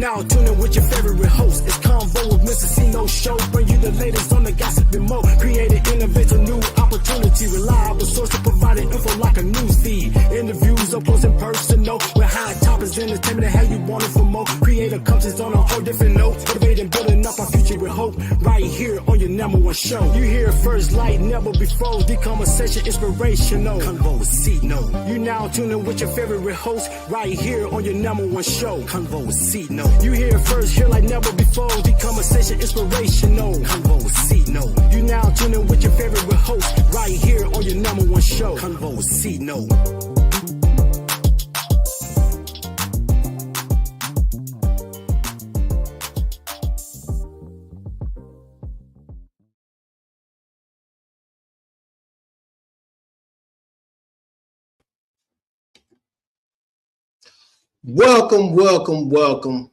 now tuning with your favorite host. It's CONVO with Mr. CINO show. Bring you the latest on the gossip and more. Created, innovate a new opportunity. Reliable source to providing info like a news feed. Interviews up close and personal. With high topics, entertainment and how you want it for more. Creator comes on a whole different note. Motivating, building up our future with hope. Right here on your #1 show. You hear it first, like never before. The conversation inspirational. CONVO with CINO. You now tuning with your favorite host. Right here on your #1 show. CONVO with CINO. You hear it first, here like never before. The conversation inspirational. CONVO with CINO. You now tuning with your favorite host. Right here on your #1 show. CONVO with CINO. Welcome.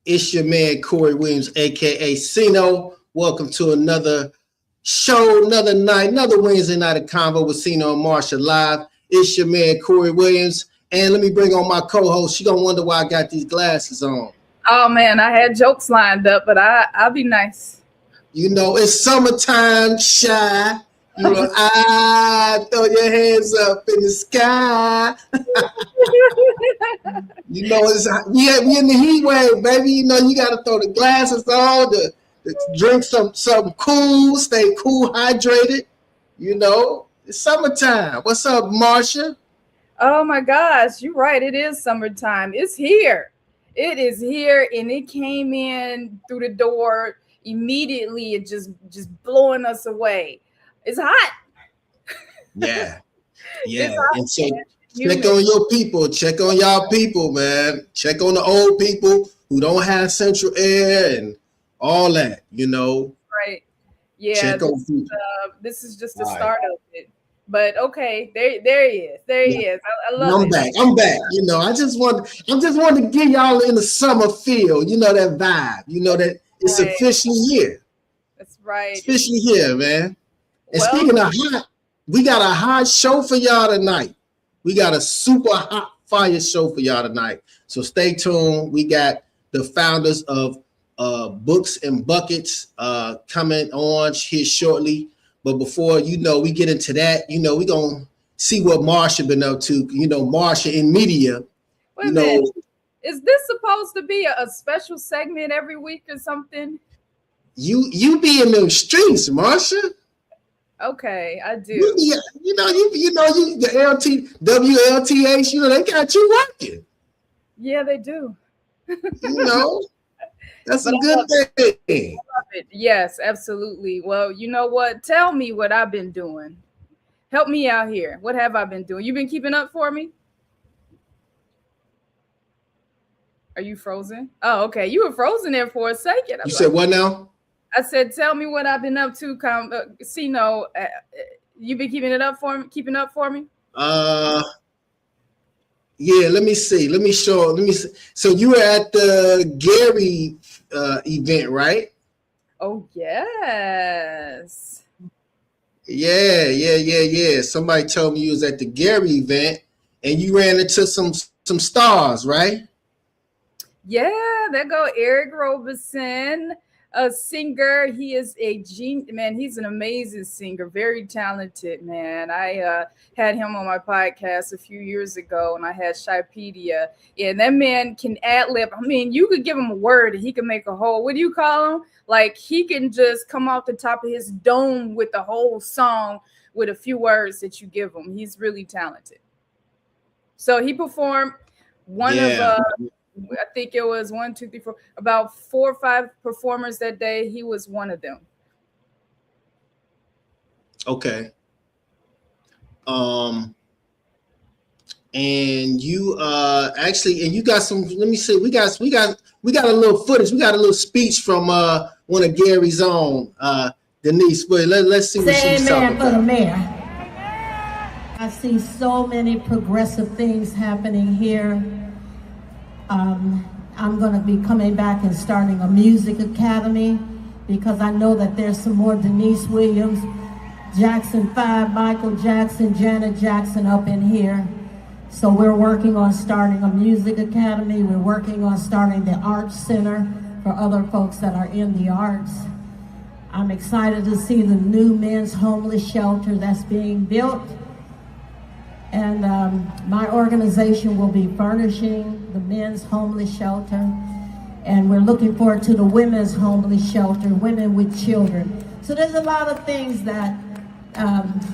It's your man, Corey Williams, a.k.a. CINO. Welcome to another show, another night, another Wednesday night of CONVO with CINO and MARSHA Live. It's your man, Corey Williams. And let me bring on my co-host. She gonna wonder why I got these glasses on. Oh, man, I had jokes lined up, but I'll be nice. You know, it's summertime, shy. You know, throw your hands up in the sky. You know, we in the heat wave, baby. You know, you got to throw the glasses on to drink something cool, stay cool, hydrated. You know, it's summertime. What's up, MARSHA? Oh, my gosh. You're right. It is summertime. It's here. It is here, and it came in through the door immediately. It just blowing us away. It's hot. Yeah. And so check on your people. Check on y'all people, man. Check on the old people who don't have central air and all that, you know. Right. Yeah. This is just the start of it. But okay, there he is. There he is. I love it. I'm back. You know, I just want to get y'all in the summer feel. You know, that vibe. You know that it's officially here. That's right. It's officially here, man. And speaking of hot, we got a hot show for y'all tonight. We got a super hot fire show for y'all tonight. So stay tuned. We got the founders of Books and Buckets coming on here shortly. But before, you know, we get into that, you know, we're going to see what MARSHA been up to. You know, MARSHA in media. Wait a minute. Is this supposed to be a special segment every week or something? You be in them streets, MARSHA. Okay, I do. You know, the WLTH, you know, they got you working. Yeah, they do. You know, that's a good thing. I love it. Yes, absolutely. Well, you know what? Tell me what I've been doing. Help me out here. What have I been doing? You been keeping up for me? Are you frozen? Oh, okay. You were frozen there for a second. You said what now? I said, tell me what I've been up to. CINO, you been keeping up for me? Yeah, let me see. Let me see. So you were at the Gary event, right? Oh, yes. Yeah. Somebody told me you was at the Gary event and you ran into some stars, right? Yeah, there go Eric Roberson. A singer. He is a genius, man. He's an amazing singer, very talented, man. I had him on my podcast a few years ago, and I had Shypedia. And that man can ad-lib. I mean, you could give him a word and he can make a whole, what do you call him? Like, he can just come off the top of his dome with the whole song with a few words that you give him. He's really talented. So he performed I think it was 1, 2, 3, 4, about 4 or 5 performers that day. He was one of them. Okay. And you you got some, let me see, we got a little footage. We got a little speech from one of Gary's own, Denise. But let's see what she's talking about. For the mayor. I see so many progressive things happening here. I'm going to be coming back and starting a music academy because I know that there's some more Denise Williams, Jackson 5, Michael Jackson, Janet Jackson up in here. So we're working on starting a music academy. We're working on starting the arts center for other folks that are in the arts. I'm excited to see the new men's homeless shelter that's being built. And my organization will be furnishing the men's homeless shelter. And we're looking forward to the women's homeless shelter, women with children. So there's a lot of things that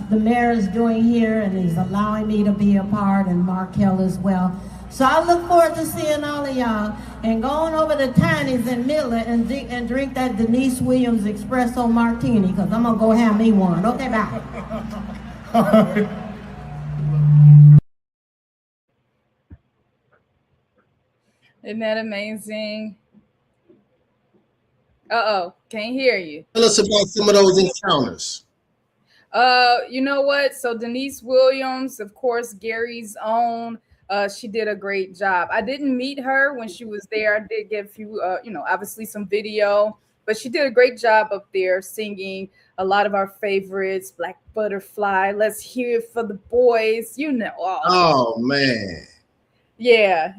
the mayor is doing here, and he's allowing me to be a part, and Markel as well. So I look forward to seeing all of y'all and going over to Tiny's in Midland and drink that Denise Williams Espresso Martini, because I'm going to go have me one. Okay, bye. Isn't that amazing? Uh-oh, can't hear you. Tell us about some of those encounters. You know what? So Denise Williams, of course, Gary's own. She did a great job. I didn't meet her when she was there. I did get a few, obviously some video, but she did a great job up there singing a lot of our favorites, Black Butterfly, Let's Hear It for the Boys, Oh, man. Yeah.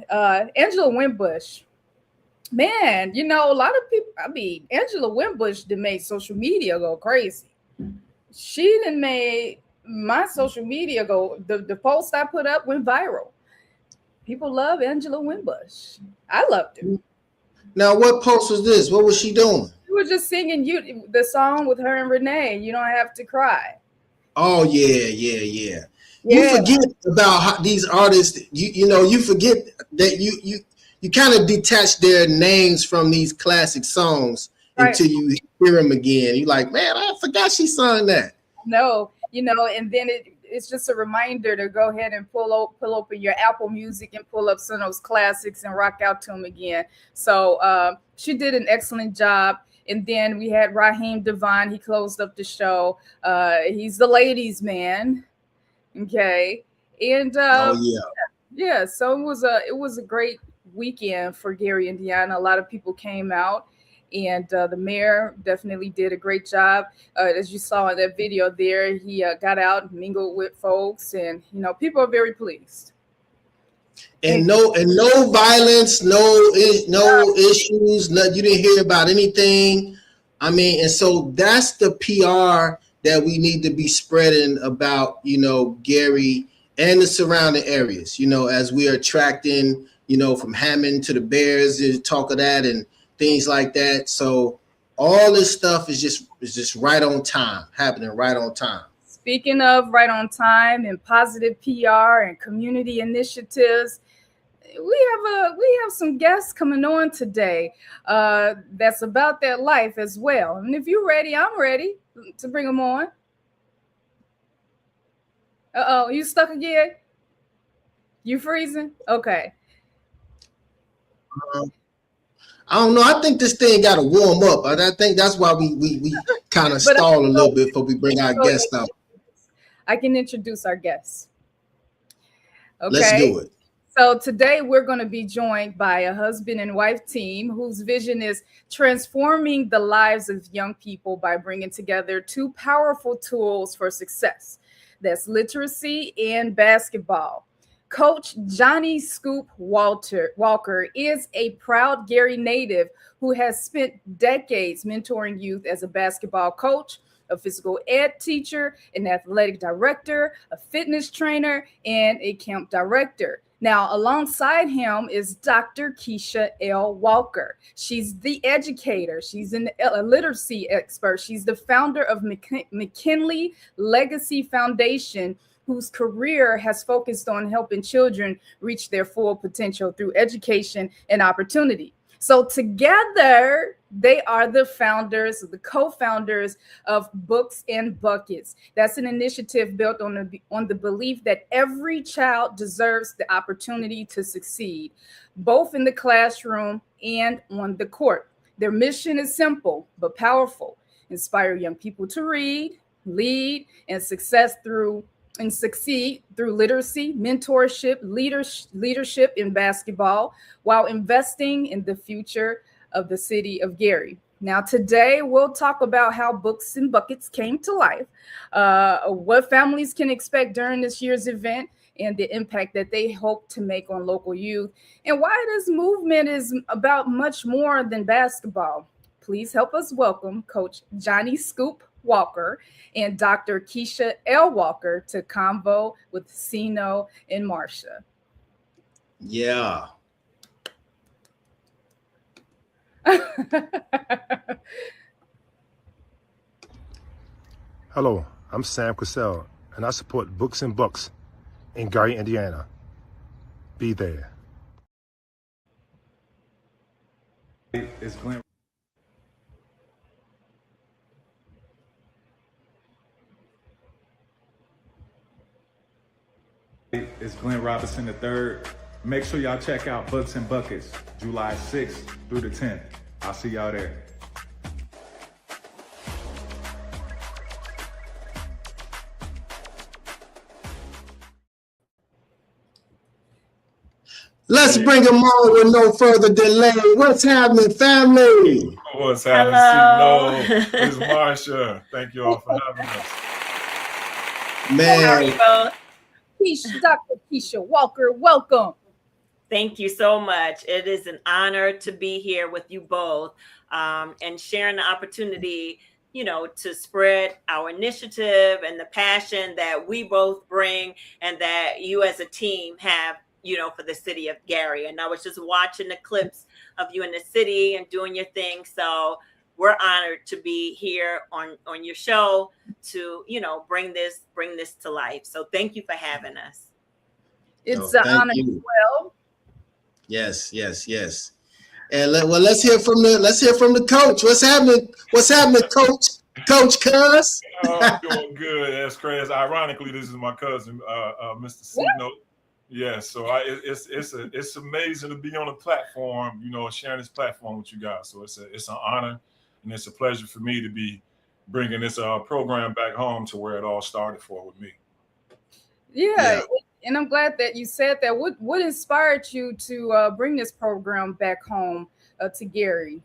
Angela Winbush. Man, a lot of people, Angela Winbush done made social media go crazy. She done made my social media go, the post I put up went viral. People love Angela Winbush. I loved her. Now, what post was this? What was she doing? She was just singing the song with her and Renee, You Don't Have to Cry. Oh, yeah. You forget about how these artists, you forget that you kind of detach their names from these classic songs until you hear them again. You're like, man, I forgot she sung that. No, and then it's just a reminder to go ahead and pull open your Apple Music and pull up some of those classics and rock out to them again. So she did an excellent job. And then we had Raheem Devon. He closed up the show. He's the ladies' man. Okay. And yeah. So it was a great weekend for Gary, Indiana. A lot of people came out. And the mayor definitely did a great job. As you saw in that video there, he got out and mingled with folks, and people are very pleased. And no violence, no issues. You didn't hear about anything. And so that's the PR that we need to be spreading about, Gary and the surrounding areas. As we are attracting, from Hammond to the Bears, there's talk of that and things like that. So all this stuff is just right on time, happening right on time. Speaking of right on time and positive PR and community initiatives, we have some guests coming on today that's about their life as well. And if you're ready, I'm ready to bring them on. Uh-oh, you stuck again? You freezing? Okay. I don't know. I think this thing got to warm up. I think that's why we kind of stall a little bit before we bring our guests out. I can introduce our guests. Okay. Let's do it. So today we're going to be joined by a husband and wife team whose vision is transforming the lives of young people by bringing together two powerful tools for success. That's literacy and basketball. Coach Johnny Scoop Walker is a proud Gary native who has spent decades mentoring youth as a basketball coach, a physical ed teacher, an athletic director, a fitness trainer, and a camp director. Now, alongside him is Dr. Kisha L. Walker. She's the educator. She's a literacy expert. She's the founder of McKinley Legacy Foundation, whose career has focused on helping children reach their full potential through education and opportunity. So together, they are the co-founders of Books and Buckets. That's an initiative built on the belief that every child deserves the opportunity to succeed, both in the classroom and on the court. Their mission is simple but powerful: inspire young people to read, lead, and succeed through literacy, mentorship, leadership in basketball, while investing in the future of the city of Gary. Now, today we'll talk about how Books and Buckets came to life, what families can expect during this year's event, and the impact that they hope to make on local youth, and why this movement is about much more than basketball. Please help us welcome Coach Johnny Scoop Walker and Dr. Kisha L. Walker to Convo with CINO and MARSHA. Yeah. Hello, I'm Sam Cassell, and I support Books and Bucks in Gary, Indiana. Be there. It's Glenn. It's Glenn Robinson III. Make sure y'all check out Books and Buckets, July 6th through the 10th. I'll see y'all there. Let's bring them on with no further delay. What's happening, family? What's happening, CINO? It's MARSHA. Thank you all for having us. Man. Kisha, Dr. Kisha Walker, welcome. Thank you so much. It is an honor to be here with you both and sharing the opportunity, to spread our initiative and the passion that we both bring and that you as a team have, for the city of Gary. And I was just watching the clips of you in the city and doing your thing. So we're honored to be here on your show to, bring this to life. So thank you for having us. It's an honor as well. Yes. And let's hear from the coach. What's happening? Coach Cuz? I'm doing good. That's crazy. Ironically, this is my cousin, Mr. CINO. Yeah, so it's amazing to be on a platform, sharing this platform with you guys. So it's an honor and it's a pleasure for me to be bringing this program back home to where it all started with me. Yeah. And I'm glad that you said that. What inspired you to bring this program back home to Gary?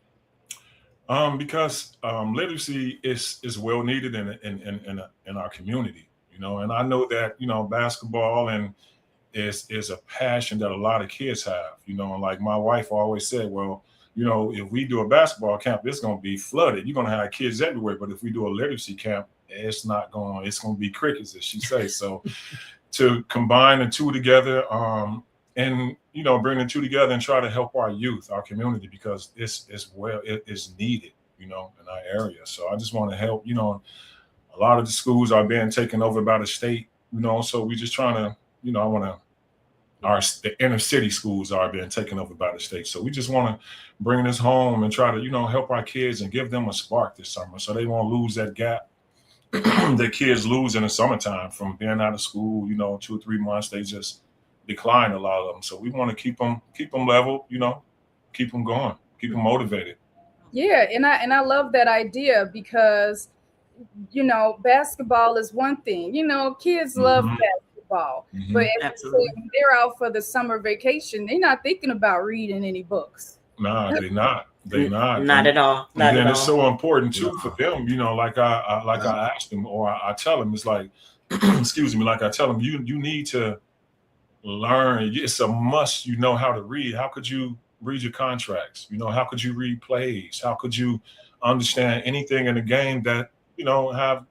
Because literacy is well needed in our community, and I know that basketball and is a passion that a lot of kids have, and like my wife always said, well, if we do a basketball camp, it's going to be flooded. You're going to have kids everywhere. But if we do a literacy camp, it's going to be crickets, as she says. So to combine the two together and, bring the two together and try to help our youth, our community, because it is needed, in our area. So I just want to help, a lot of the schools are being taken over by the state, so we just trying to, the inner city schools are being taken over by the state. So we just want to bring this home and try to, help our kids and give them a spark this summer so they won't lose that gap that kids lose in the summertime from being out of school, 2 or 3 months, they just decline, a lot of them. So we want to keep them level, keep them going, keep them motivated. Yeah. And I love that idea because, basketball is one thing, kids love basketball, but when they're out for the summer vacation, they're not thinking about reading any books. Nah, they're not. Not at all. And then it's so important too for them, like I ask them, or I tell them, it's like, excuse me, like I tell them, you need to learn. It's a must. How to read. How could you read your contracts? How could you read plays? How could you understand anything in the game that have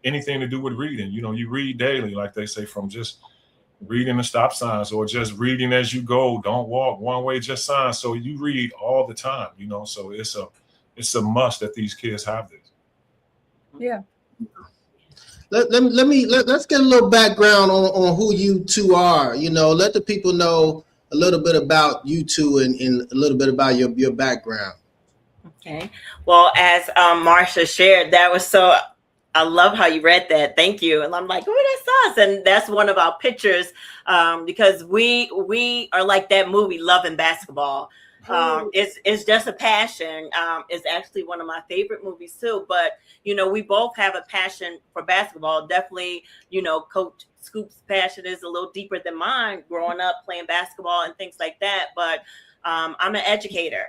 anything to do with reading? You read daily, like they say, from just reading the stop signs or just reading as you go. Don't walk one way, just signs. So you read all the time, so it's a must that these kids have this. Yeah. Let's get a little background on who you two are. Let the people know a little bit about you two and a little bit about your background. Okay. Well, as MARSHA shared, that was so. I love how you read that. Thank you. And I'm like, oh, that's us. And that's one of our pictures because we are like that movie, Loving Basketball. It's just a passion. It's actually one of my favorite movies too. But, we both have a passion for basketball. Definitely, Coach Scoop's passion is a little deeper than mine growing up playing basketball and things like that. But I'm an educator,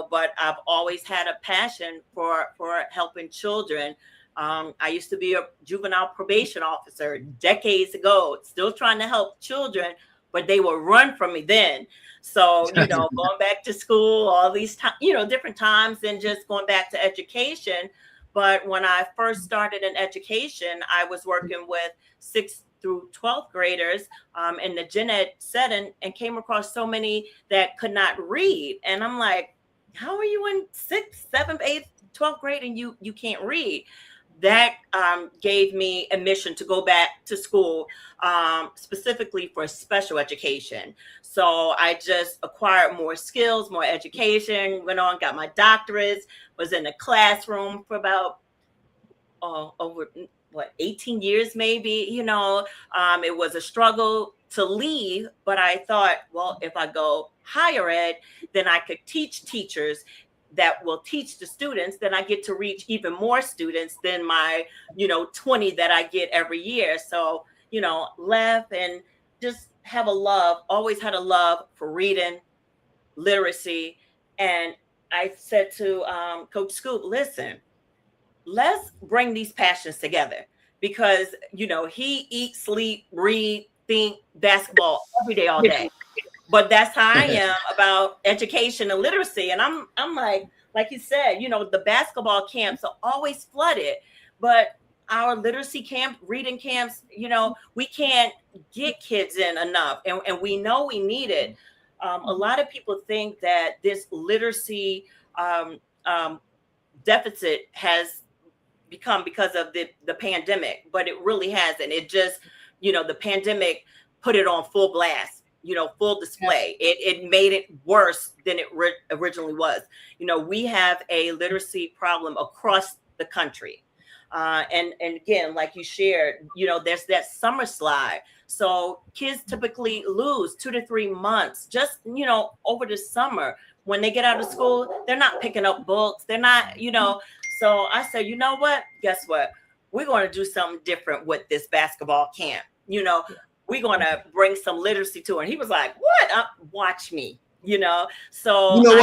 but I've always had a passion for helping children I used to be a juvenile probation officer decades ago, still trying to help children, but they would run from me then. So, going back to school, all these times, different times, and just going back to education. But when I first started in education, I was working with 6th through 12th graders in the gen ed setting, and came across so many that could not read. And I'm like, how are you in 6th, 7th, 8th, 12th grade and you can't read? That gave me a mission to go back to school specifically for special education. So I just acquired more skills, more education, went on, got my doctorates, was in the classroom for about over 18 years maybe. It was a struggle to leave, but I thought, well, if I go higher ed, then I could teach teachers that will teach the students, then I get to reach even more students than my, 20 that I get every year. So, left and just have always had a love for reading, literacy. And I said to Coach Scoop, listen, let's bring these passions together, because, he eats, sleep, read, think, basketball every day, all day. But that's how I am about education and literacy. And I'm like you said, the basketball camps are always flooded, but our literacy camp, reading camps, we can't get kids in enough. And we know we need it. A lot of people think that this literacy deficit has become because of the pandemic, but it really hasn't. It just, the pandemic put it on full blast. Full display. It made it worse than it originally was. We have a literacy problem across the country. And again, like you shared, there's that summer slide. So kids typically lose 2 to 3 months just, over the summer. When they get out of school, they're not picking up books. They're not, So I said, you know what? Guess what? We're going to do something different with this basketball camp. We're going to bring some literacy to it. And he was like, what? Watch me, So when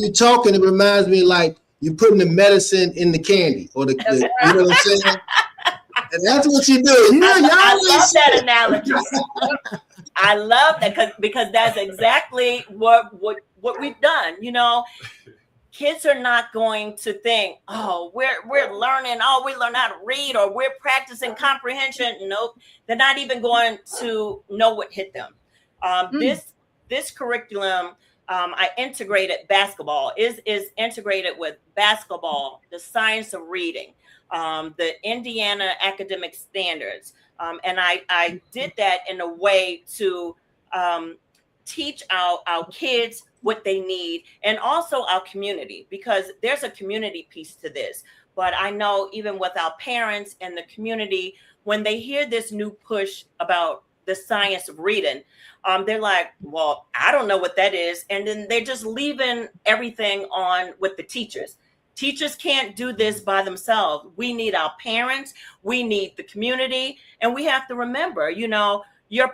you're talking, it reminds me like you're putting the medicine in the candy or the you know what I'm saying? And that's what you do. I love that analogy. I love that because that's exactly what we've done. Kids are not going to think, oh, we're learning, we learn how to read, or we're practicing comprehension. Nope. They're not even going to know what hit them. This curriculum, I integrated basketball, is integrated with basketball, the science of reading, the Indiana academic standards. And I did that in a way to teach our kids what they need, and also our community, because there's a community piece to this. But I know even with our parents and the community, when they hear this new push about the science of reading, they're like, well, I don't know what that is. And then they're just leaving everything on with the teachers. Teachers can't do this by themselves. We need our parents, we need the community, and we have to remember, your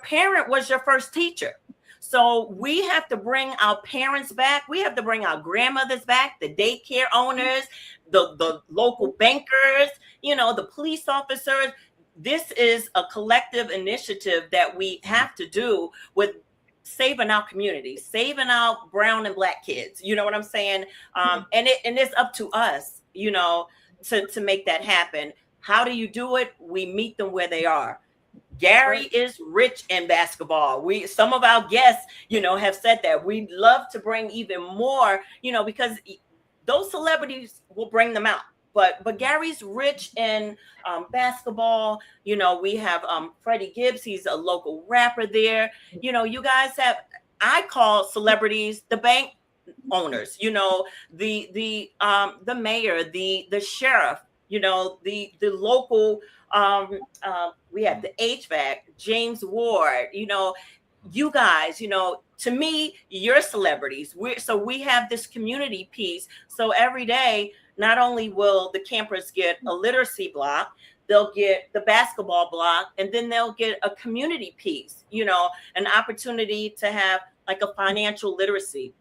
parent was your first teacher. So we have to bring our parents back. We have to bring our grandmothers back, the daycare owners, the local bankers, the police officers. This is a collective initiative that we have to do with saving our community, saving our brown and black kids. You know what I'm saying? And it's up to us, to make that happen. How do you do it? We meet them where they are. Gary is rich in basketball. Some of our guests, have said that. We'd love to bring even more, because those celebrities will bring them out. But Gary's rich in basketball. We have Freddie Gibbs. He's a local rapper there. You guys have, I call celebrities the bank owners, the mayor, the sheriff, the local, we have the HVAC, James Ward, you guys, to me, you're celebrities. We have this community piece. So every day, not only will the campers get a literacy block, they'll get the basketball block, and then they'll get a community piece, an opportunity to have like a financial literacy.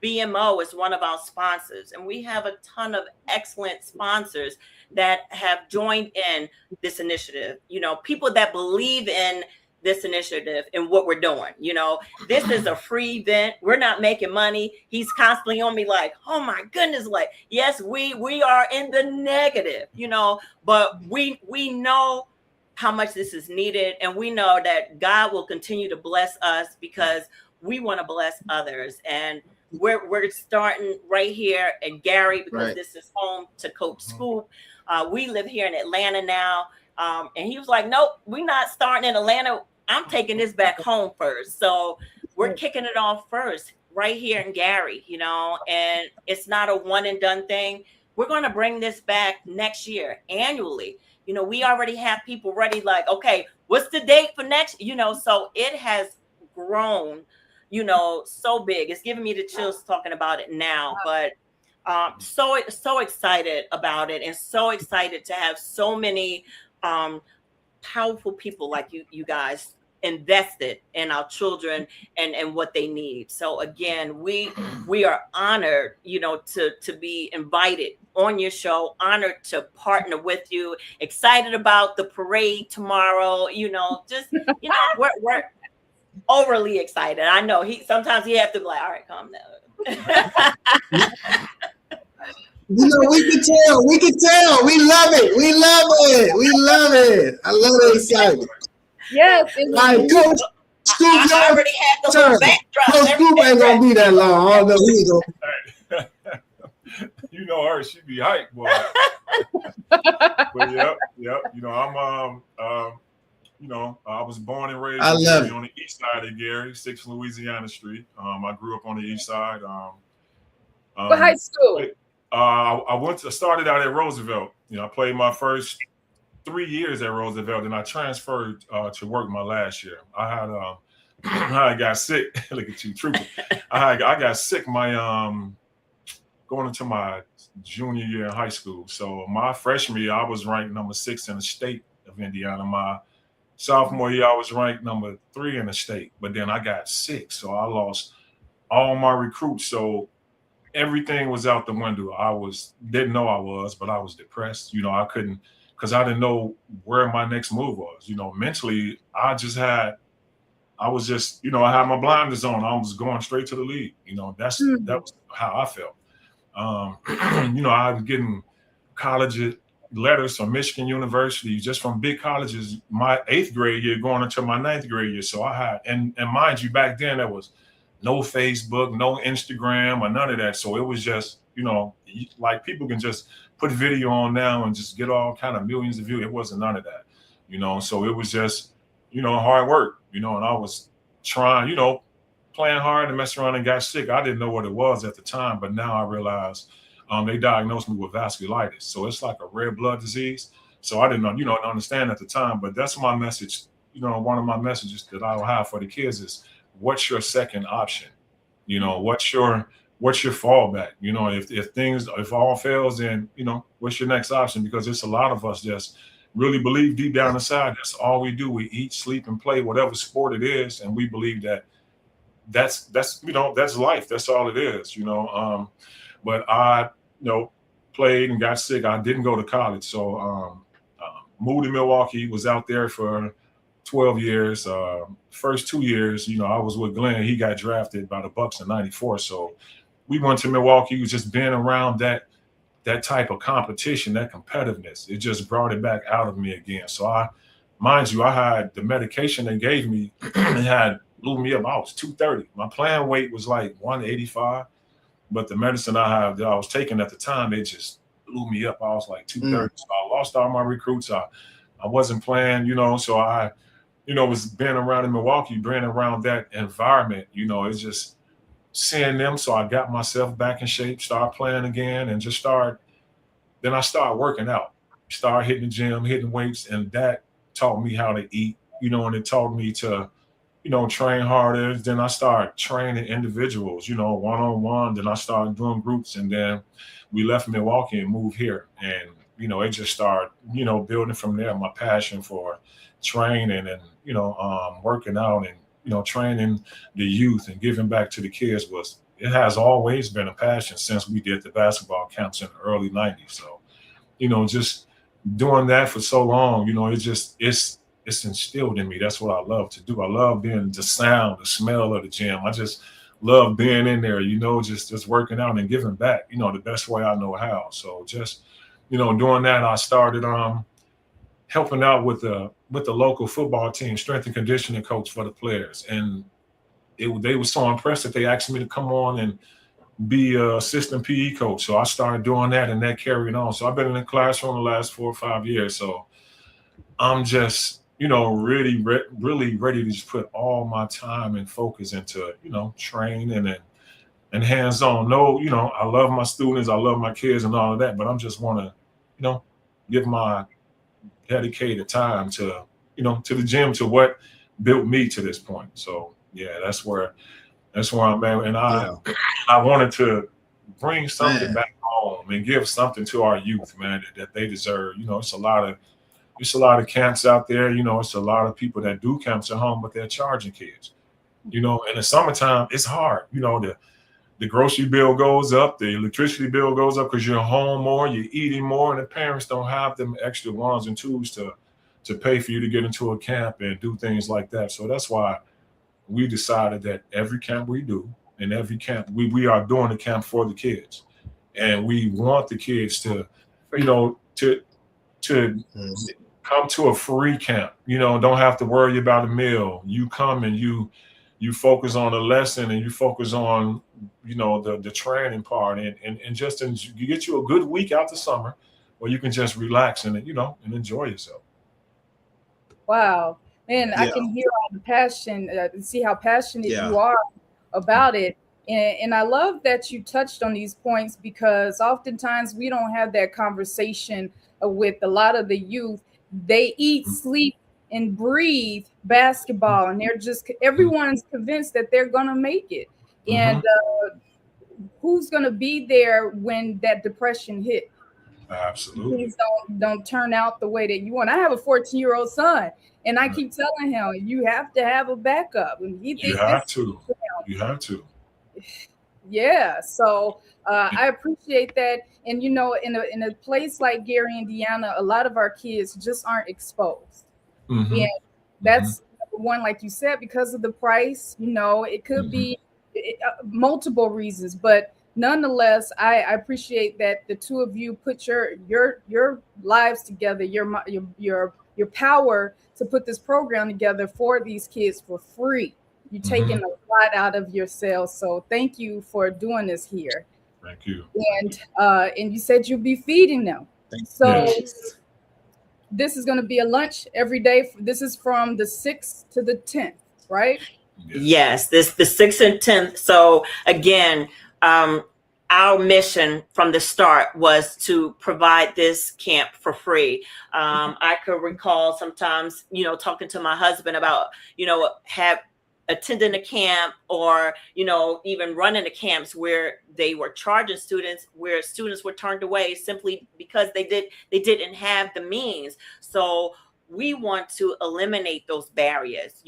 BMO is one of our sponsors, and we have a ton of excellent sponsors that have joined in this initiative. You know, people that believe in this initiative and what we're doing. You know, this is a free event. We're not making money. He's constantly on me like, oh my goodness, like, yes, we are in the negative, you know, but we know how much this is needed, and we know that God will continue to bless us because we want to bless others. And we're starting right here at Gary because this is home to Coach Scoop. We live here in Atlanta now. And he was like, nope, we're not starting in Atlanta. I'm taking this back home first. So we're kicking it off first right here in Gary, you know, and it's not a one and done thing. We're going to bring this back next year annually. You know, we already have people ready, like, okay, what's the date for next? You know, so it has grown, you know, so big. It's giving me the chills talking about it now, but so excited about it, and so excited to have so many powerful people like you guys invested in our children and what they need. So again, we are honored, you know, to be invited on your show, honored to partner with you, excited about the parade tomorrow, you know, just, you know, we're overly excited. I know sometimes he have to be like, all right, calm down. You know, we can tell. We love it. I love the excitement. Yes. All right, Coach Scoop, I already had the whole backdrop. Coach Scoop ain't gonna be that long. I don't know who gonna. You know her, she be hyped, boy. But yep. You know, I'm you know, I was born and raised on the east side of Gary, 6 Louisiana Street. I grew up on the east side. What high school? I started out at Roosevelt. You know, I played my first 3 years at Roosevelt, and I transferred to work my last year. I got sick. Look at you, trooper. I got sick going into my junior year in high school. So my freshman year, I was ranked number 6 in the state of Indiana. My sophomore year, I was ranked number 3 in the state. But then I got sick, so I lost all my recruits. So everything was out the window. Didn't know I was, but I was depressed. You know, I couldn't, because I didn't know where my next move was. You know, mentally, I was just, you know, I had my blinders on. I was going straight to the league. You know, that was how I felt. You know, I was getting college letters from Michigan University, just from big colleges, my 8th grade year going into my 9th grade year. So I had, and mind you, back then there was no Facebook, no Instagram, or none of that. So it was just, you know, like people can just put video on now and just get all kind of millions of views. It wasn't none of that, you know. So it was just, you know, hard work, you know, and I was trying, you know, playing hard and messing around and got sick. I didn't know what it was at the time, but now I realize they diagnosed me with vasculitis. So it's like a red blood disease. So I didn't know, you know, understand at the time, but that's my message. You know, one of my messages that I will have for the kids is, what's your second option? You know, what's your fallback? You know, if all fails, then, you know, what's your next option? Because it's a lot of us just really believe deep down inside that's all we do. We eat, sleep, and play whatever sport it is, and we believe that's you know, that's life. That's all it is, you know. But I, you know, played and got sick. I didn't go to college, so moved to Milwaukee. Was out there for 12 years. First 2 years, you know, I was with Glenn. He got drafted by the Bucks in '94. So we went to Milwaukee. Was just being around that type of competition, that competitiveness. It just brought it back out of me again. So mind you, I had the medication they gave me. It blew me up. I was 230. My playing weight was like 185, but the medicine that I was taking at the time, it just blew me up. I was like 230. So I lost all my recruits. I wasn't playing, you know, so I, you know, was being around in Milwaukee, being around that environment, you know, it's just seeing them. So I got myself back in shape, started playing again, and then I started working out, started hitting the gym, hitting weights, and that taught me how to eat, you know, and it taught me to, you know, train harder. Then I started training individuals, you know, one-on-one. Then I started doing groups, and then we left Milwaukee and moved here. And, you know, it just started, you know, building from there, my passion for training and, you know, working out and training the youth and giving back to the kids it has always been a passion since we did the basketball camps in the early 90s. So, just doing that for so long, it's instilled in me. That's what I love to do. I love being the sound, the smell of the gym. I just love being in there, just working out and giving back, the best way I know how. So just, doing that, I started helping out with the local football team, strength and conditioning coach for the players. And they were so impressed that they asked me to come on and be an assistant PE coach. So I started doing that, and that carried on. So I've been in the classroom the last 4 or 5 years. So I'm just, really ready to just put all my time and focus into, training and hands-on. No, I love my students, I love my kids and all of that, but I'm just want to, give my dedicated time to, to the gym, to what built me to this point. So yeah, that's where I'm at. And I wanted to bring something back home and give something to our youth, man, that they deserve. It's a lot of camps out there. It's a lot of people that do camps at home, but they're charging kids. In the summertime, it's hard. The grocery bill goes up, the electricity bill goes up because you're home more, you're eating more, and the parents don't have them extra ones and twos to pay for you to get into a camp and do things like that. So that's why we decided that every camp we do, and every camp we are doing a camp for the kids, and we want the kids to come to a free camp. Don't have to worry about a meal. You come and you focus on the lesson, and you focus on the training part, and just you get you a good week out the summer where you can just relax and and enjoy yourself. Wow. Man, I can hear all the passion, see how passionate you are about it. And I love that you touched on these points, because oftentimes we don't have that conversation with a lot of the youth. They eat, sleep, and breathe basketball, and everyone's convinced that they're going to make it. And who's going to be there when that depression hit? Absolutely. Things don't turn out the way that you want. I have a 14-year-old son, and I keep telling him, you have to have a backup. And you have to. Yeah. So I appreciate that. And in a place like Gary, Indiana, a lot of our kids just aren't exposed. And that's one, like you said, because of the price. It could be multiple reasons, but nonetheless, I appreciate that the two of you put your lives together, your power to put this program together for these kids for free. You're taking a lot out of yourselves, so thank you for doing this here. Thank you. And you said you'll be feeding them. So this is going to be a lunch every day. This is from the 6th to the 10th, right? Yes, the 6th and 10th. So again, our mission from the start was to provide this camp for free. I could recall sometimes, talking to my husband about, attending a camp, or, even running the camps where they were charging students, where students were turned away simply because they didn't have the means. So we want to eliminate those barriers,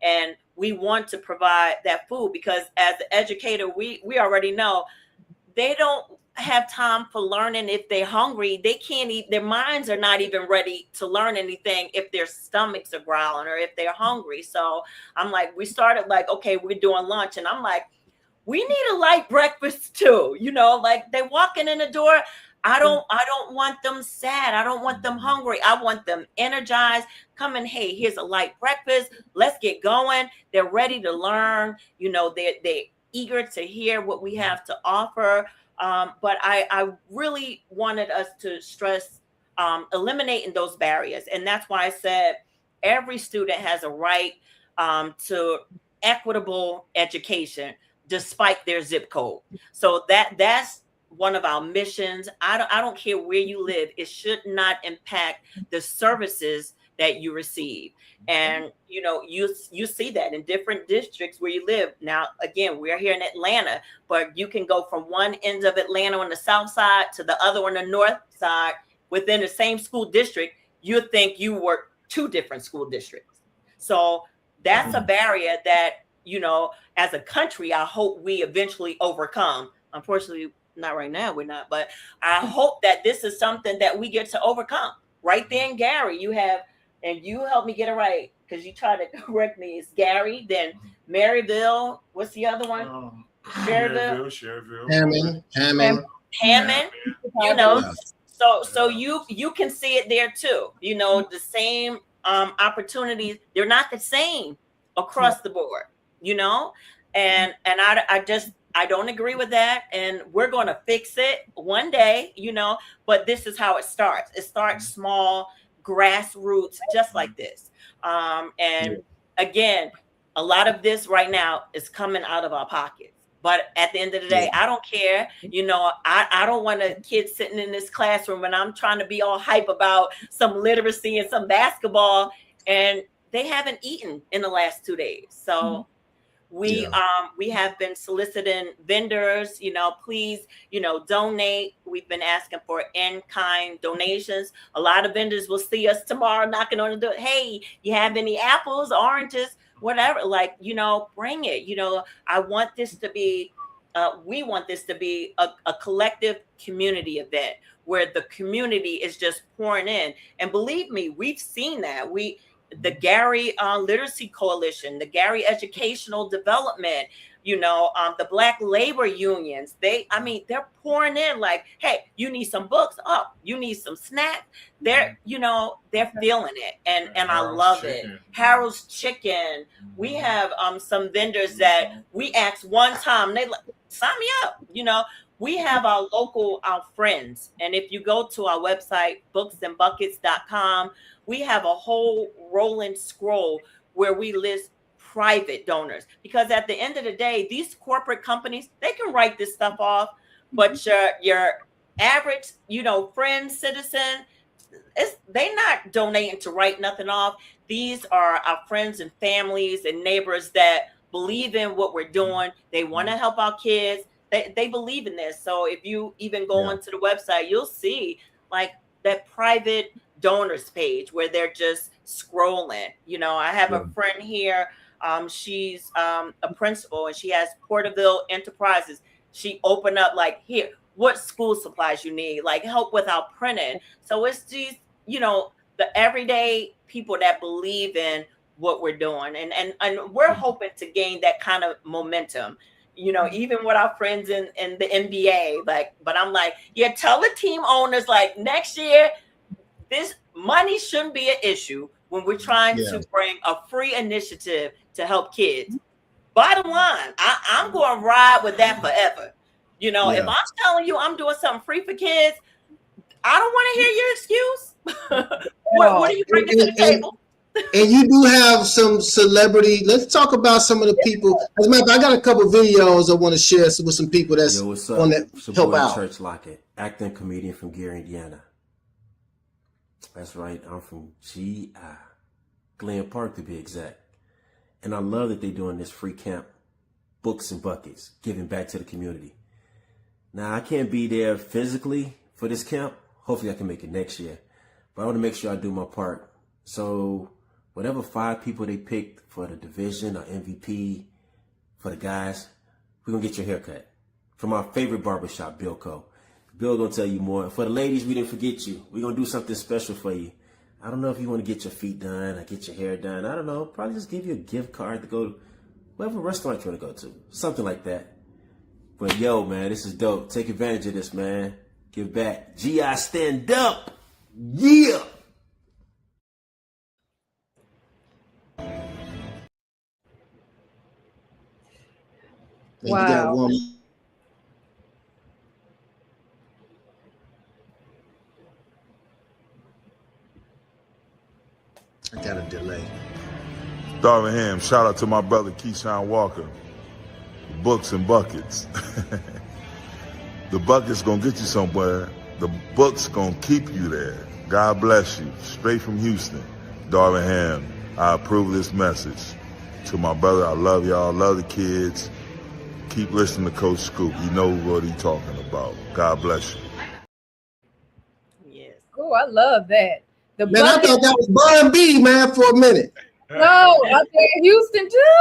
and we want to provide that food, because as an educator, we already know they don't have time for learning. If they're hungry, they can't eat. Their minds are not even ready to learn anything if their stomachs are growling or if they're hungry. So I'm like, we started like, okay, we're doing lunch. And I'm like, we need a light breakfast too. Like they walking in the door. I don't want them sad. I don't want them hungry. I want them energized. Coming, hey, here's a light breakfast. Let's get going. They're ready to learn. They're eager to hear what we have to offer. But I really wanted us to stress eliminating those barriers. And that's why I said every student has a right to equitable education despite their zip code. So that's one of our missions. I don't care where you live. It should not impact the services that you receive. And, you see that in different districts where you live. Now, again, we're here in Atlanta, but you can go from one end of Atlanta on the south side to the other on the north side within the same school district. You think you work two different school districts. So That's a barrier that, you know, as a country, I hope we eventually overcome. Unfortunately, not right now, we're not, but I hope that this is something that we get to overcome. Right there in Gary, you have, and you help me get it right, because you try to correct me. It's Gary, then Maryville. What's the other one? Sherrville. Hammond. You know, so you can see it there too. You know, the same opportunities, they're not the same across the board, you know, and I don't agree with that, and we're going to fix it one day, you know, but this is how it starts. It starts small, grassroots, just like this. And again, a lot of this right now is coming out of our pockets. But at the end of the day, I don't care. You know, I don't want a kid sitting in this classroom and I'm trying to be all hype about some literacy and some basketball, and they haven't eaten in the last 2 days. So we have been soliciting vendors, you know, please, you know, donate. We've been asking for in-kind donations. A lot of vendors will see us tomorrow knocking on the door. Hey, you have any apples, oranges, whatever, like, you know, bring it. You know, I want this to be, we want this to be a collective community event where the community is just pouring in. And believe me, we've seen that. The Gary Literacy Coalition, the Gary Educational Development, you know, the Black labor unions, they're pouring in like, hey, you need some books? Oh, you need some snacks? They're, you know, they're feeling it. And I love it. Harold's Chicken. We have some vendors that we asked one time, they like, sign me up, you know. We have our friends. And if you go to our website, booksandbuckets.com, we have a whole rolling scroll where we list private donors, because at the end of the day, these corporate companies, they can write this stuff off, but your average, you know, friend, citizen, they're not donating to write nothing off. These are our friends and families and neighbors that believe in what we're doing. They want to help our kids. They believe in this. So if you even go onto the website, you'll see like that private donors page where they're just scrolling. You know, I have a friend here. She's a principal and she has Porterville Enterprises. She opened up like, here, what school supplies you need, like help with our printing. So it's these, you know, the everyday people that believe in what we're doing. And we're hoping to gain that kind of momentum, you know, even with our friends in the NBA, like, but I'm like, yeah, tell the team owners, like next year, this money shouldn't be an issue when we're trying to bring a free initiative to help kids. Bottom line, I'm going to ride with that forever. You know, if I'm telling you I'm doing something free for kids, I don't want to hear your excuse. What are you bringing to the table? And you do have some celebrity. Let's talk about some of the people. As a matter of fact, I got a couple of videos I want to share with some people that's on that help out. Church Lockett, acting comedian from Gary, Indiana. That's right. I'm from GI, Glen Park to be exact. And I love that they're doing this free camp, Books and Buckets, giving back to the community. Now, I can't be there physically for this camp. Hopefully I can make it next year. But I want to make sure I do my part. So whatever 5 people they picked for the division or MVP for the guys, we're going to get your haircut from our favorite barbershop, Bill Co. Bill going to tell you more. For the ladies, we didn't forget you. We're going to do something special for you. I don't know if you want to get your feet done or get your hair done. I don't know. Probably just give you a gift card to go to whatever restaurant you want to go to. Something like that. But yo, man, this is dope. Take advantage of this, man. Give back. GI stand up. Yeah. Wow. I got a delay. Darlingham, shout out to my brother Keyshawn Walker. Books and Buckets. The bucket's gonna get you somewhere. The book's gonna keep you there. God bless you. Straight from Houston. Darlingham, I approve this message. To my brother, I love y'all, love the kids. Keep listening to Coach Scoop. He knows what he's talking about. God bless you. Yes. Oh, I love that. Man, I thought that was Bun B, man, for a minute. No, up there in Houston too.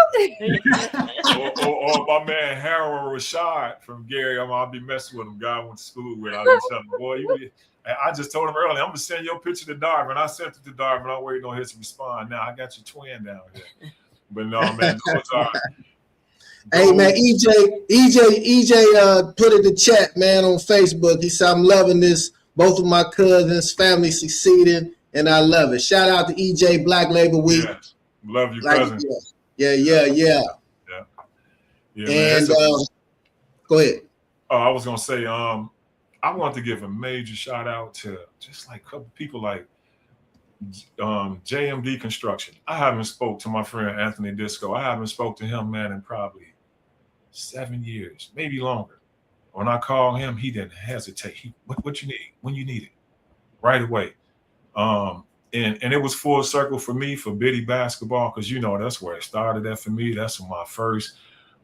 or my man Harold Rashad from Gary. I'll be messing with him. Guy I went to school with. I'll be telling him, boy, I just told him earlier, I'm gonna send your picture to Darvin. I sent it to Darvin. I'm waiting on his response. Now I got your twin down here. But no, man, those are. Hey man, EJ put in the chat, man, on Facebook. He said, I'm loving this. Both of my cousins, family succeeding, and I love it. Shout out to EJ, Black Labor Week. Yeah. Love you, cousin. Yeah. Yeah, and man, go ahead. Oh, I was gonna say, I want to give a major shout out to just like a couple people like JMD Construction. I haven't spoke to my friend Anthony Disco. I haven't spoke to him, man, in probably 7 years, maybe longer. When I called him, he didn't hesitate. What you need when you need it, right away. And it was full circle for me for Biddy basketball, because that's where it started at for me. That's my first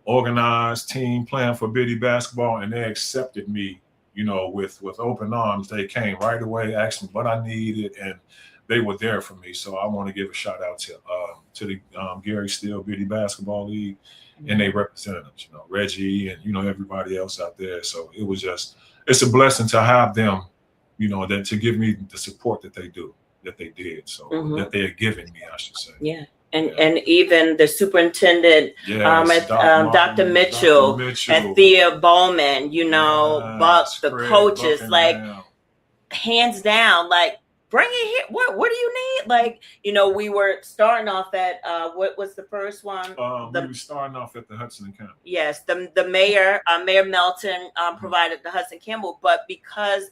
organized team playing for Biddy basketball, and they accepted me, with open arms. They came right away, asked me what I needed, and they were there for me. So I want to give a shout out to the Gary Steele Biddy Basketball League and they representatives, Reggie and everybody else out there. So it's a blessing to have them, that to give me the support that they did. So that they're giving me, I should say. Yeah. And even the superintendent, Dr. Mitchell, and Thea Bowman, Buck, the coaches, hands down, bring it here. What do you need? We were starting off at what was the first one? We were starting off at the Hudson Campbell. Yes, the mayor, Mayor Melton, provided the Hudson Campbell, but because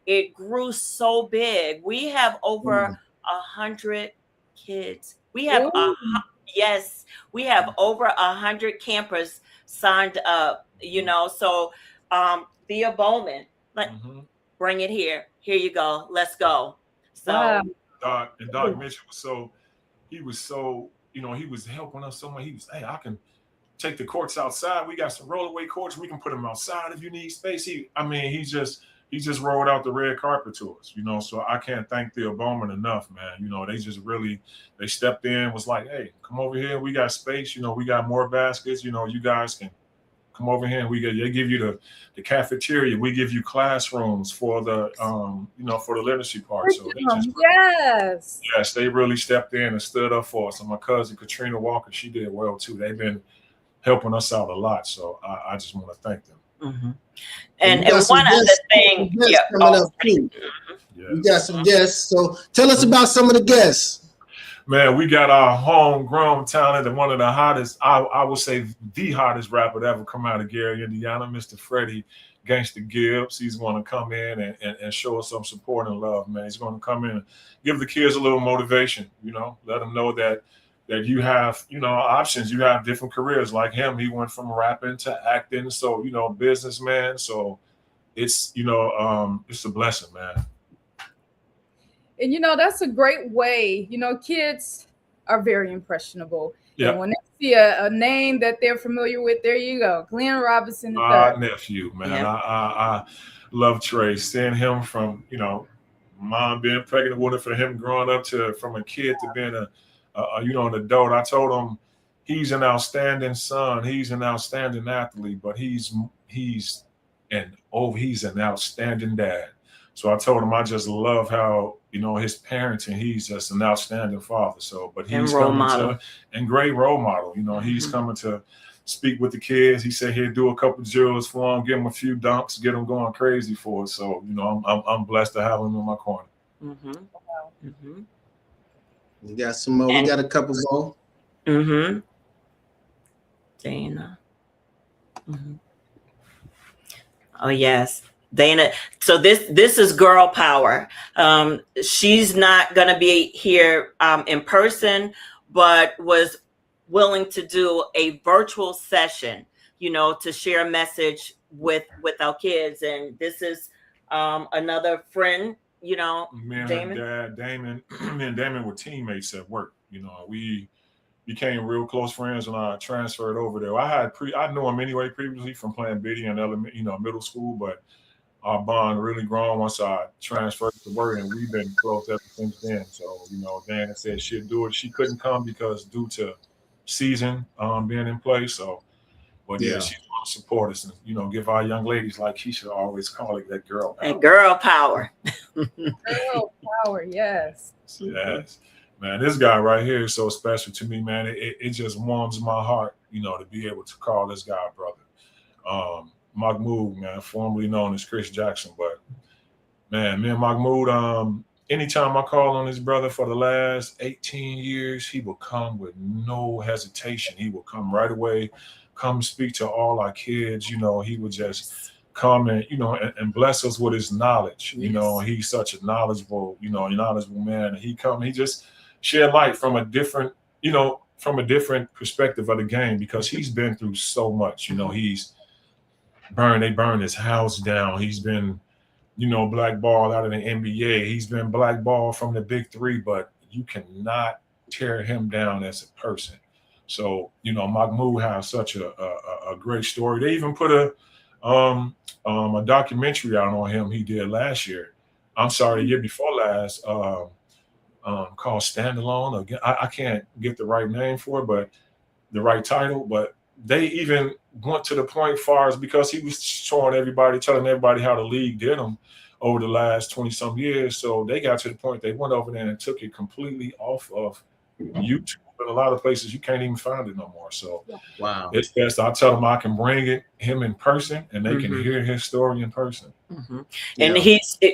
it grew so big, we have over 100 kids. We have we have over 100 campers signed up. So Thea Bowman, bring it here. Here you go. Let's go. So Doc Mitchell he was helping us so much. He was, hey, I can take the courts outside. We got some rollaway courts. We can put them outside if you need space. He just rolled out the red carpet to us, so I can't thank Theo Bowman enough, man. They just really, they stepped in, was like, hey, come over here. We got space. We got more baskets. You guys can come over here, and they give you the cafeteria. We give you classrooms for the for the literacy part. So yes, they really stepped in and stood up for us. And my cousin Katrina Walker, she did well too. They've been helping us out a lot. So I just want to thank them. Mm-hmm. And one other thing, we got some guests. So tell us about some of the guests. Man, we got our homegrown talent and one of the hottest, I would say the hottest rapper to ever come out of Gary, Indiana, Mr. Freddie Gibbs. He's going to come in and show us some support and love, man. He's going to come in and give the kids a little motivation, let them know that you have, options. You have different careers. Like him, he went from rapping to acting. So, businessman. So it's, it's a blessing, man. And, that's a great way. Kids are very impressionable. Yeah. And when they see a name that they're familiar with, there you go. Glenn Robinson III. My nephew, man. Yeah. I love Trey. Seeing him from, mom being pregnant with him, for him growing up from a kid to being an adult. I told him he's an outstanding son. He's an outstanding athlete, but he's an outstanding dad. So I told him I just love how, his parenting, he's just an outstanding father. So, but he's coming and great role model. He's coming to speak with the kids. He said he'd do a couple drills for them, give them a few dunks, get them going crazy for us. So, I'm blessed to have him in my corner. Mm-hmm. Mm-hmm. We got some more. We got a couple more. Mm-hmm. Dana. Mm-hmm. Oh, yes. Dana. So this is girl power. She's not going to be here in person, but was willing to do a virtual session, to share a message with our kids. And this is another friend, Me and Damon. Dad, Damon, me and Damon were teammates at work. We became real close friends when I transferred over there. I knew him anyway previously from playing Biddy in middle school, but our bond really grown once I transferred to work, and we've been close ever since then. So, you know, Dana said she'd do it. She couldn't come because due to season being in place. So, but yeah, she's going to support us and, you know, give our young ladies like Kisha always call it that girl power. And girl power. Girl power, yes. Yes. Man, this guy right here is so special to me, man. It just warms my heart, you know, to be able to call this guy brother. Mahmoud, man, formerly known as Chris Jackson. But man, me and Mahmoud, anytime I call on his brother for the last 18 years, he will come with no hesitation. He will come right away, come speak to all our kids. You know, he would just come and, you know, and bless us with his knowledge. Yes. You know, he's such a knowledgeable man. And he just shed light from a different, you know, from a different perspective of the game, because he's been through so much. You know, they burned his house down. He's been, you know, blackballed out of the NBA. He's been blackballed from the big three, but you cannot tear him down as a person. So, you know, Mahmoud has such a great story. They even put a documentary out on him he did last year. I'm sorry, the year before last, called Standalone. Again, I can't get the right name for it, but the right title, but they even went to the point far as, because he was telling everybody how the league did him over the last 20-some years. So they got to the point they went over there and took it completely off of YouTube. But a lot of places you can't even find it no more. So wow, it's best I tell them I can bring him in person, and they can hear his story in person. And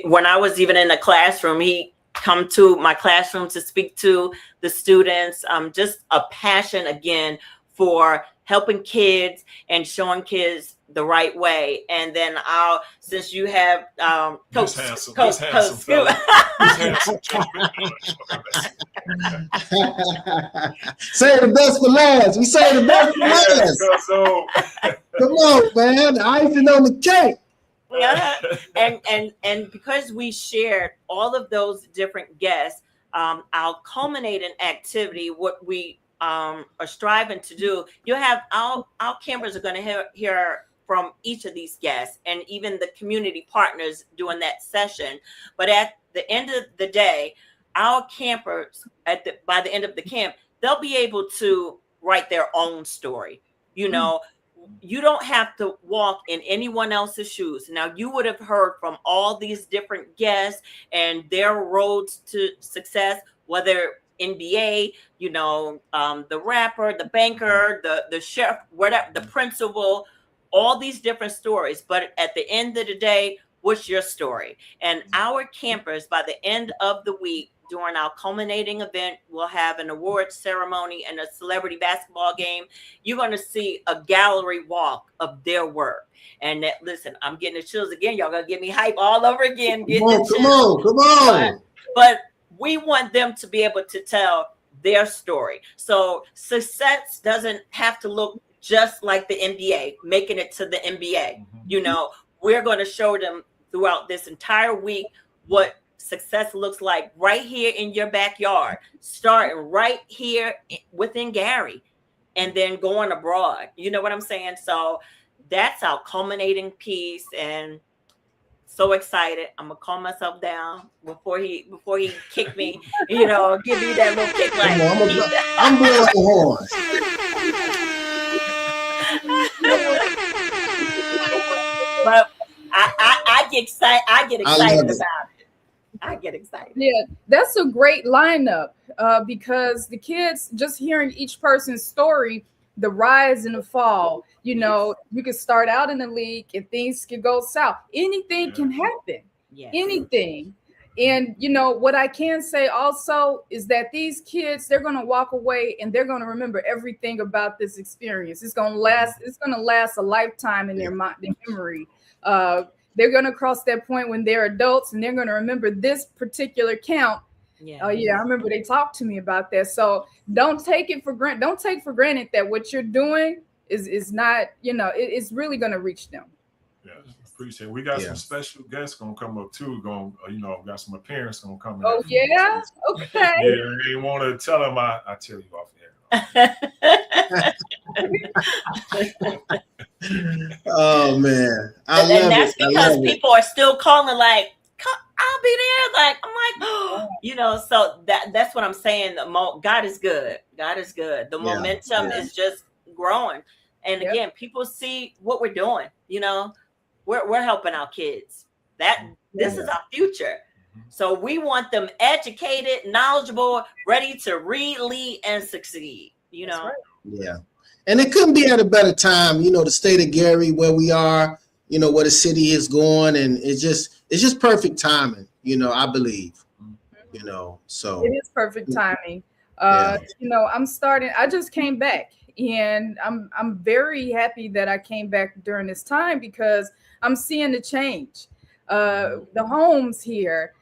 when I was even in the classroom, he come to my classroom to speak to the students. Just a passion again for helping kids and showing kids the right way. And then since you have Coach Scoop. Say the best for last. We say the best for last. Come on, man. The icing on the cake. Yeah. And because we shared all of those different guests, our culminating activity, what we are striving to do, you have our campers are going to hear from each of these guests, and even the community partners doing that session. But at the end of the day, our campers by the end of the camp, they'll be able to write their own story. You know, you don't have to walk in anyone else's shoes. Now, you would have heard from all these different guests and their roads to success, whether NBA, you know, the rapper, the banker, the chef, whatever, the principal, all these different stories. But at the end of the day, what's your story? And our campers, by the end of the week, during our culminating event, we'll have an awards ceremony and a celebrity basketball game. You're going to see a gallery walk of their work. And listen, I'm getting the chills again. Y'all going to get me hype all over again. Come on. But we want them to be able to tell their story. So success doesn't have to look just like the NBA, making it to the NBA. You know, we're going to show them throughout this entire week what success looks like right here in your backyard, starting right here within Gary and then going abroad. You know what I'm saying? So that's our culminating piece, and so excited. I'm gonna calm myself down before he kick me, you know, give me that little kick like I'm blowing the horns. But I get excited. I get excited about it. I get excited. Yeah, that's a great lineup because the kids, just hearing each person's story, the rise and the fall, you know, you could start out in the league and things could go south. Anything can happen. Yes. Anything. And, you know, what I can say also is that these kids, they're going to walk away and they're going to remember everything about this experience. It's going to last a lifetime in their memory. They're going to cross that point when they're adults, and they're going to remember this particular count. Oh yeah, I remember they talked to me about that. So don't take it for granted. Don't take for granted that what you're doing is not, you know, it's really going to reach them. Yeah, appreciate it. We got some special guests going to come up too. You know, got some appearance going to come in. Oh yeah, okay. Yeah, you want to tell them? I tell you off the air. Oh man, I And love that's it. I because love it. people are still calling like, I'll be there. Like, I'm like, you know, so that's what I'm saying. God is good. God is good. The Yeah, momentum yeah, is just growing. And Yep. again, people see what we're doing. You know, we're helping our kids. This is our future. So we want them educated, knowledgeable, ready to read, lead, and succeed. You That's know. right. yeah. And it couldn't be at a better time. You know, the state of Gary, where we are. You know, where the city is going, and it's just perfect timing. You know, I believe. You know, so It is perfect timing. yeah, You know, I just came back, and I'm very happy that I came back during this time because I'm seeing the change. The homes here,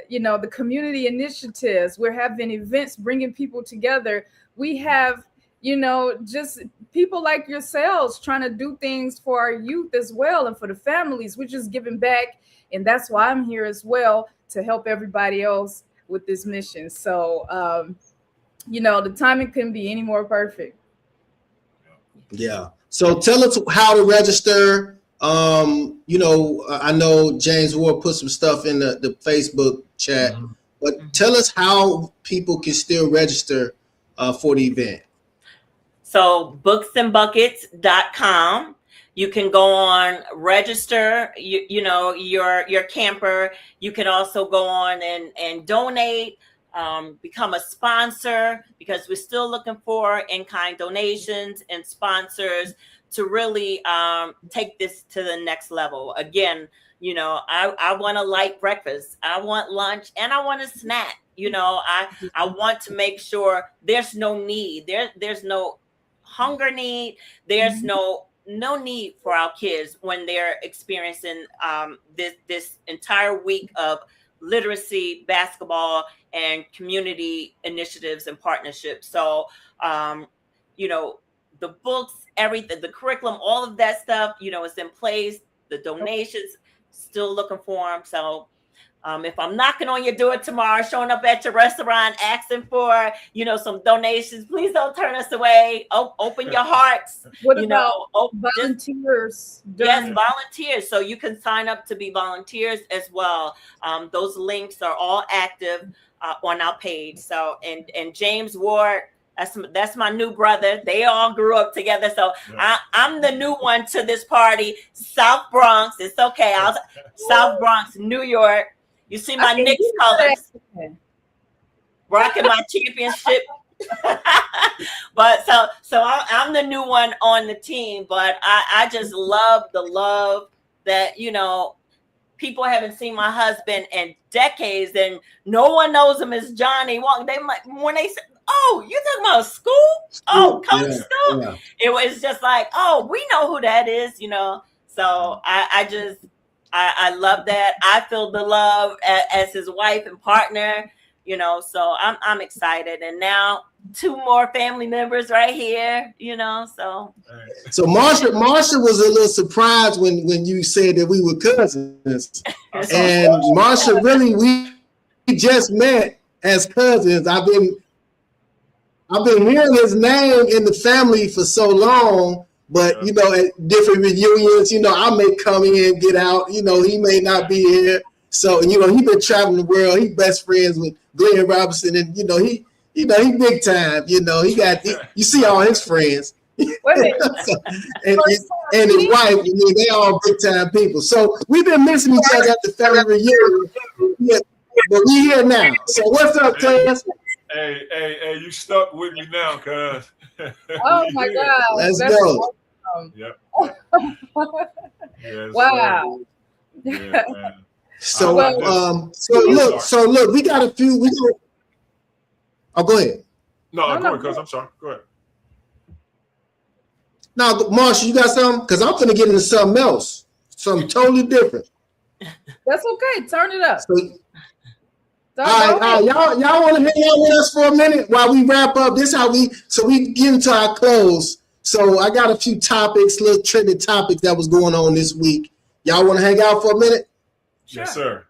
you know, the community initiatives, we're having events bringing people together. We have, you know, just people like yourselves trying to do things for our youth as well and for the families. We're just giving back. And that's why I'm here as well, to help everybody else with this mission. So, you know, the timing couldn't be any more perfect. yeah. So tell us how to register. You know, I know James Ward put some stuff in the Facebook chat, but tell us how people can still register for the event. So booksandbuckets.com. You can go on, register, you know, your camper. You can also go on and donate, become a sponsor, because we're still looking for in-kind donations and sponsors to really take this to the next level. Again, you know, I want a light breakfast. I want lunch, and I want a snack. You know, I want to make sure there's no need. There's no hunger need. There's no need for our kids when they're experiencing this entire week of literacy, basketball, and community initiatives and partnerships. So you know, the books, everything, the curriculum, all of that stuff, you know, is in place. The donations, still looking for them. So if I'm knocking on your door tomorrow, showing up at your restaurant, asking for, you know, some donations, please don't turn us away. Open your hearts. What you about know, volunteers? Yes, volunteers. So you can sign up to be volunteers as well. Those links are all active on our page. So and James Ward, that's my new brother. They all grew up together. So I'm the new one to this party. South Bronx. It's okay. South Bronx, New York. You see my Knicks colors. Rocking my championship. But so I'm the new one on the team. But I just love the love that, you know, people haven't seen my husband in decades, and no one knows him as Johnny Walker. They might, when they said, "Oh, you're talking about school? Oh, Coach School." Yeah. It was just like, "Oh, we know who that is," you know. So I love that. I feel the love as his wife and partner, you know. So I'm excited, and now 2 more family members right here, you know. So Marsha was a little surprised when you said that we were cousins, and Marsha, really, we just met as cousins. I've been hearing his name in the family for so long. But, you know, at different reunions, you know, I may come in, get out, you know, he may not be here. So, you know, he been traveling the world. He best friends with Glenn Robinson, and, you know, he big time, you know, you see all his friends. and his wife, I mean, they all big time people. So we've been missing each other at the family reunion. Yeah, but we here now. So what's up, Clarence? Hey, you stuck with me now, cuz. Oh my God. Let's go. Awesome. Yep. Yes, wow. Yeah, so look, we got a few. Oh, go ahead. No, go ahead, cuz. I'm sorry. Go ahead. Now, Marsha, you got something? Because I'm gonna get into something else, something totally different. That's okay. Turn it up. All right, y'all want to hang out with us for a minute while we wrap up? This how we get into our close. So I got a few topics, little trending topics that was going on this week. Y'all want to hang out for a minute? Sure. Yes, sir.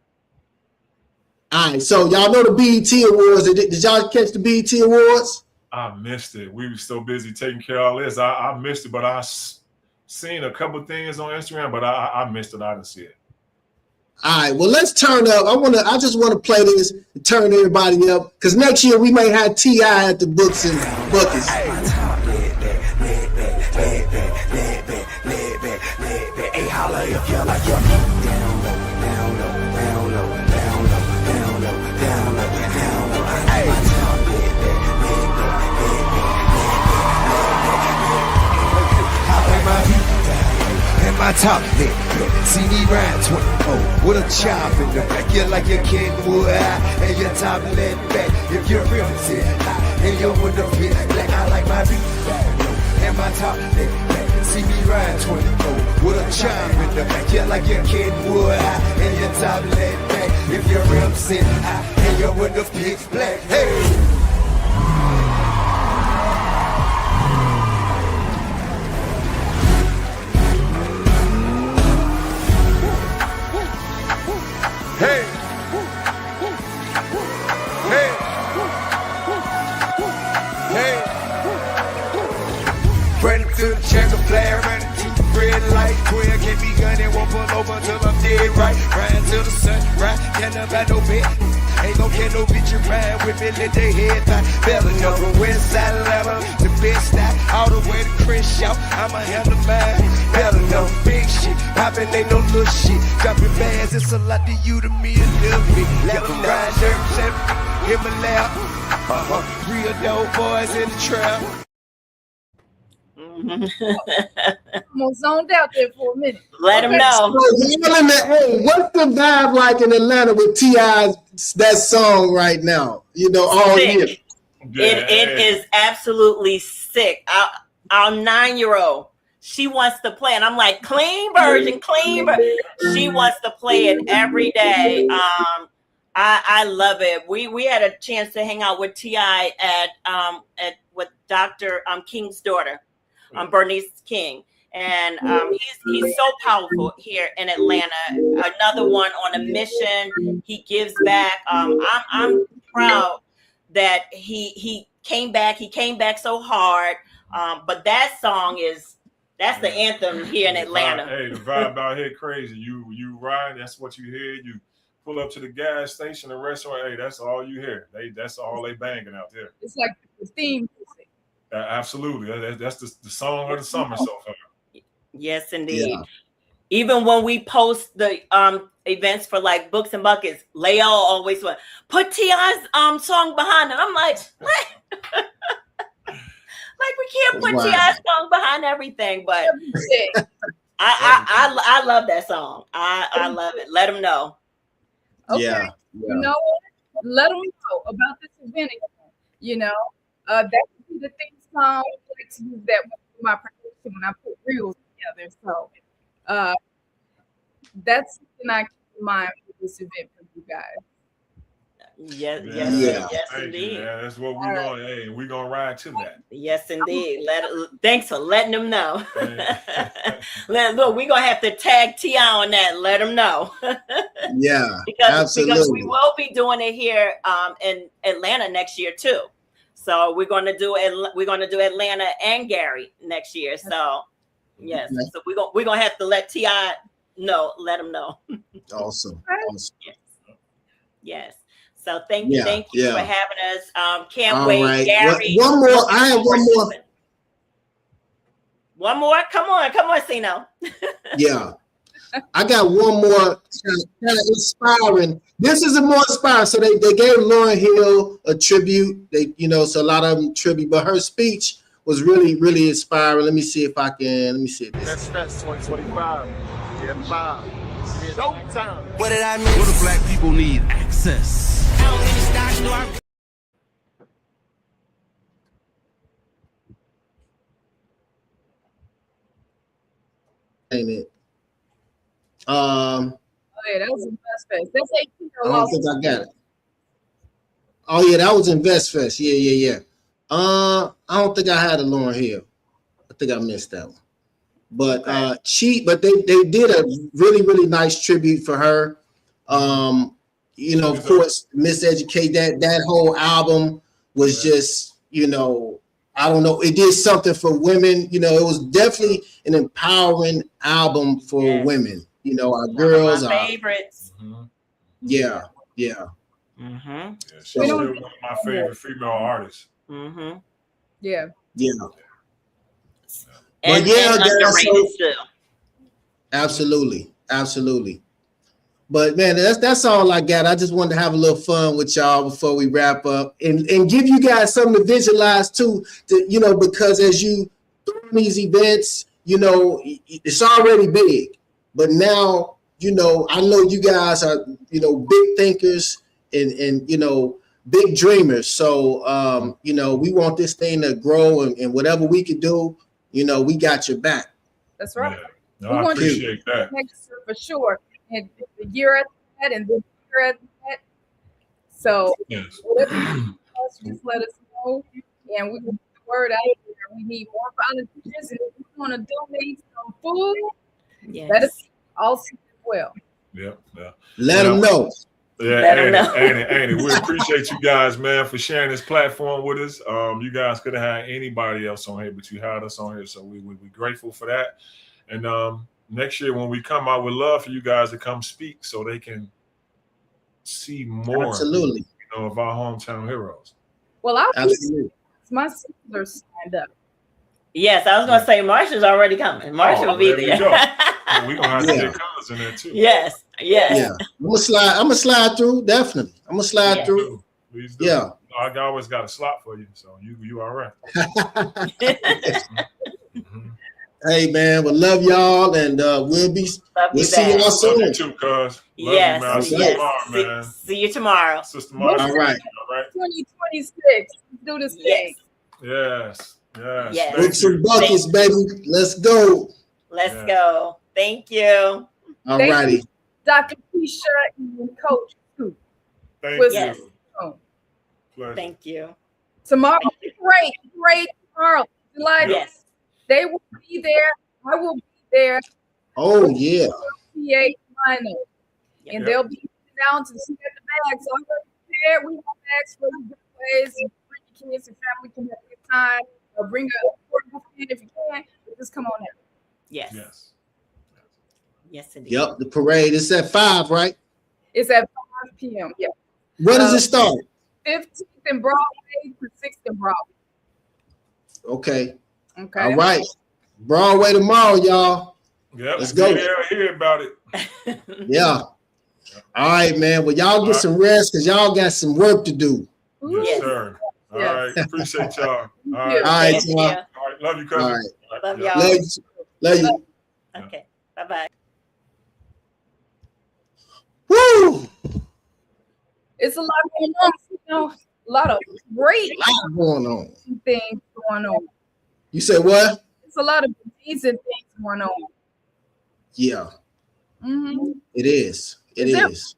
All right, so y'all know the BET Awards. Did y'all catch the BET Awards? I missed it. We were so busy taking care of all this. I missed it, but seen a couple things on Instagram, but I missed it. I didn't see it. All right, well, let's turn up. I just want to play this and turn everybody up, because next year we may have T.I. at the Books and Buckets. Hey, holla if you like your down low, down low, down low, down low, down low, down low, down low. Hey, and my top lit, see me ride 24 with a chop in the back. You like your kid wood, and your top lit back. If you're real, sit and your window fit black. I like my beat, and my top lit back. See me ride 24 with a chop in the back. You like your kid wood, and your top lit back. If you're real, sit and your window fit black. Hey. Hey! Hey! Hey! Running to the checker flag, running to the red light. 12 can't be gunning, won't pull over till I'm dead right. Riding till the sun, right? Can't about no bit. Ain't gon' get no bitch ride with me, let they head back. Better know from West Side Atlanta to Best Stop, all the way to Crenshaw. I'ma handle mine. Better know big shit, poppin' ain't no little shit. Dropping bags, it's a lot to you, to me a little bit. Let them ride dirt, in my lap. Real dope boys in the trap. Almost zoned out there for a minute. Let them know. Hey, what's the vibe like in Atlanta with T.I.'s that song right now? You know, all year. It is absolutely sick. Our 9-year-old, she wants to play, and I'm like, clean version. She wants to play it every day. I love it. We had a chance to hang out with T.I. at with Dr. King's daughter, Bernice King. And he's so powerful here in Atlanta. Another one on a mission. He gives back. I'm proud that he came back. He came back so hard. But that song that's the anthem here in Atlanta. Hey, the vibe out here crazy. You ride, that's what you hear. You pull up to the gas station, the restaurant. Hey, that's all you hear. That's all they banging out there. It's like the theme music. Absolutely. That's the song of the summer so far. Yes, indeed. Yeah. Even when we post the events for like Books and Buckets, Leo always went, put T.I.'s song behind it. I'm like, what? Like we can't put T.I.'s song behind everything, but I love that song. I love it. Let them know. Okay. Yeah. You know what? Let them know about this event again. You know, that would be the theme song. I like to use that with my production when I put reels together. So that's something I keep in mind for this event for you guys. Yes, indeed. That's what we're going. Hey, we're gonna ride to that. Yes, indeed. Thanks for letting them know. Look, we're gonna have to tag T.I. on that. Let them know. Yeah, because we will be doing it here in Atlanta next year too. So we're gonna do Atlanta and Gary next year. So yes, so we're gonna have to let T.I. know. Let them know. Awesome. Yes. So thank you for having us. Can't all wait, right. Gary. One more. I have one more. One more. Come on, CINO. Yeah, I got one more kind of inspiring. This is a more inspiring. So they gave Lauryn Hill a tribute. So a lot of them tribute, but her speech was really, really inspiring. Let me see if I can. Let me see this. That's 2025. Yeah, 5. Showtime. What did I miss? What do black people need? Access. Ain't it? Oh yeah, that was in Vest Fest. That's 18. I don't think I got it. Oh yeah, that was in Vest Fest. Yeah. I don't think I had a Lauryn Hill. I think I missed that one. But they did a really, really nice tribute for her. Of course, Miseducate, that whole album was just, I don't know. It did something for women. You know, it was definitely an empowering album for women. You know, our girls. One of my favorites. Yeah. Mm-hmm. She's still one of my favorite female artists. Mm-hmm. Yeah. But and underrated still. Absolutely. But man, that's all I got. I just wanted to have a little fun with y'all before we wrap up, and give you guys something to visualize too. You know, because as you doing these events, you know, it's already big, but now, you know, I know you guys are, you know, big thinkers and you know, big dreamers. So you know, we want this thing to grow, and whatever we can do, you know, we got your back. That's right. Yeah. No, I appreciate that. Next year for sure. And the year at that, and the year at that. So whatever you just let us know, and we will get the word out there. We need more volunteers, and if you want to donate some food, let us also as well. Yeah. Let them know. Yeah, Annie, we appreciate you guys, man, for sharing this platform with us. You guys could have had anybody else on here, but you had us on here, so we're grateful for that. And next year when we come, I would love for you guys to come speak so they can see more. Absolutely. You know, of our hometown heroes. Well, my sisters are signed up. Yes, I was going to say Marsha's already coming. Marsha will be there. We're going to have to get colors in there too. Yes. Yeah. I'm gonna slide through. Definitely. I'm gonna slide through. Please do. Yeah. I always got a slot for you, so you all right. Hey man, we love y'all, and we'll see y'all soon. Love you too, cuz. Yes. Man. See you tomorrow. Sister Marsha. All right. 2026. Do this thing. Yes. Books and buckets, baby. Let's go. Let's go. Thank you. All righty. Dr. Kisha and Coach too. Thank you. Yes. Pleasure. Thank you. Tomorrow, great tomorrow. Yes. They will be there. I will be there. Oh yeah. Ph.D. And they'll be down to see the bags. I'm prepared. We have bags for the giveaways, and bring your kids and family can have a good time. Or bring a portable fan if you can. Just come on in. Yes, indeed. Yep. The parade is at 5, right? It's at 5 p.m. Yeah. Where does it start? 15th and Broadway to 6th and Broadway. Okay. Okay. All right. Broadway tomorrow, y'all. Yep. Let's go. Hear about it. Yeah. All right, man. Well, y'all get some rest because y'all got some work to do. Yes, sir. All right. Appreciate y'all. All right. All right, y'all. All right. Love you, cousin. All right. Love y'all. Love you. Okay. Bye-bye. Woo! It's a lot going on. You know, a lot of great going on. Things going on. You said what? It's a lot of decent things going on. Yeah. Mm-hmm. It is. It is.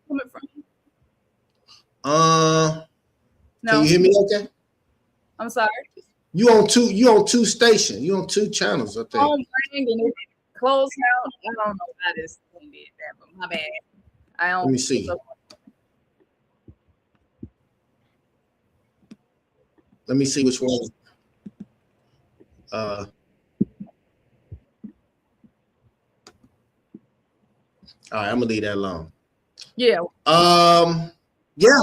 Coming from you? No. Can you hear me okay? I'm sorry. You on two stations. You on 2 channels, I think. Home brand and it closed out. I don't know how this thing did that, but my bad. I don't. Let me see. Let me see which one. All right, I'm gonna leave that alone. Yeah. Yeah.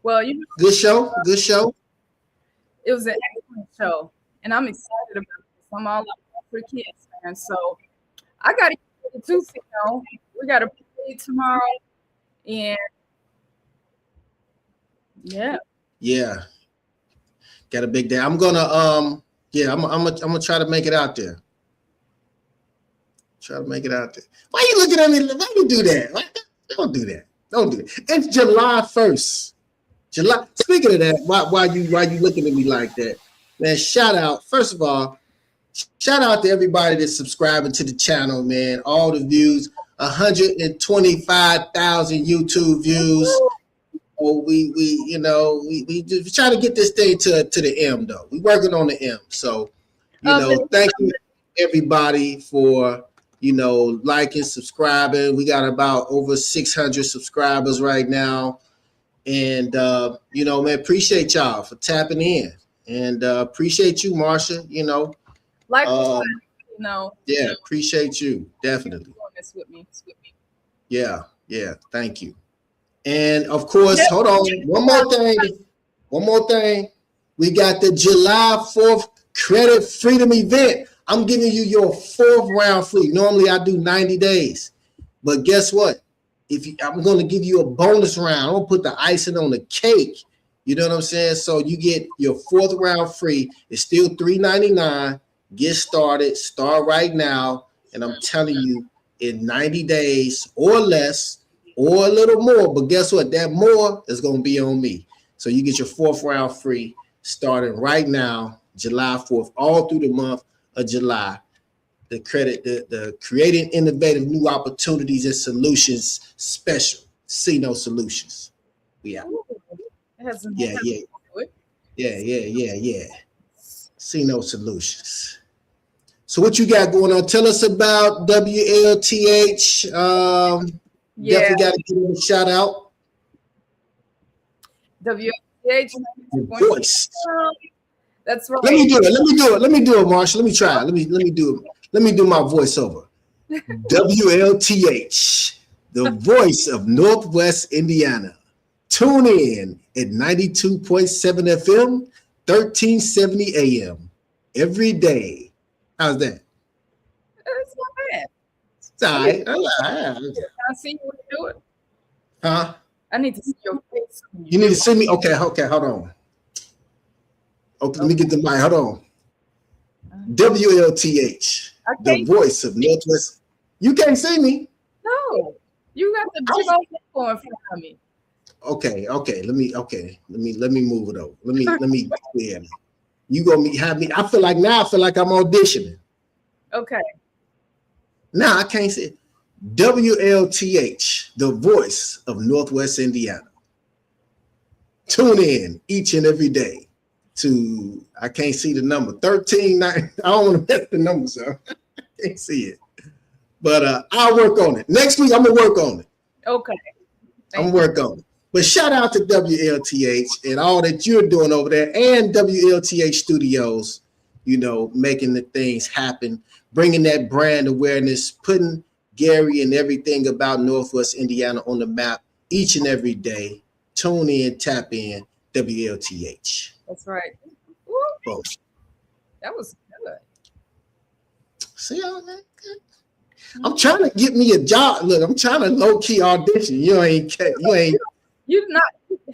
Well, you know, good show. Good show. It was an excellent show, and I'm excited about this. I'm all about for kids, man. So I got to get to CINO. We got to play tomorrow, and yeah, got a big day. I'm gonna I'm gonna try to make it out there. Try to make it out there. Why you looking at me? Why you do that? Don't do that. Don't do it. It's July 1st. Speaking of that, why you looking at me like that? Man, shout out. First of all, shout out to everybody that's subscribing to the channel, man. All the views, 125,000 YouTube views. Oh, we just try to get this thing to the M though. We working on the M. So, thank you everybody for liking, subscribing. We got about over 600 subscribers right now. And man, appreciate y'all for tapping in And appreciate you, Marsha. You know, Likewise, you know. Yeah, appreciate you. Definitely. Doing this with me. Yeah, thank you. And of course, hold on, one more thing. We got the July 4th Credit Freedom event. I'm giving you your 4th round free. Normally I do 90 days, but guess what? I'm going to give you a bonus round. I'm going to put the icing on the cake. You know what I'm saying? So you get your 4th round free. It's still $3.99. Get started. Start right now. And I'm telling you, in 90 days or less or a little more, but guess what? That more is going to be on me. So you get your 4th round free starting right now, July 4th, all through the month of July. The Creating Innovative New Opportunities and Solutions Special, CINO Solutions. Yeah. CINO Solutions. So what you got going on? Tell us about WLTH. Definitely got to give them a shout out. WLTH. Voice. That's right. Let me do it, Marsha. Let me try it. Let me do it. Let me do my voiceover. WLTH, the voice of Northwest Indiana. Tune in at 92.7 FM, 1370 AM every day. How's that? It's not bad. It's all right. I see you do it. Huh? I need to see your face. You need to see me? Okay, hold on. Okay, let me get the mic. Hold on. WLTH, the voice of Northwest. You can't see me. No, you got the big old microphone in front of me. Okay. Let me move it over. Let me. Yeah. You gonna have me? I feel like I'm auditioning. Okay. Now I can't see it. WLTH, the voice of Northwest Indiana. Tune in each and every day to, I can't see the number, 13. I don't want to mess the numbers up. I can't see it. But I'll work on it. Next week, I'm going to work on it. Okay. I'm going to work on it. But shout out to WLTH and all that you're doing over there and WLTH Studios, you know, making the things happen, bringing that brand awareness, putting Gary and everything about Northwest Indiana on the map each and every day. Tune in, tap in, WLTH. That's right. Boom. That was good. See all that? I'm trying to get me a job. Look, I'm trying to low key audition. You ain't. You're not.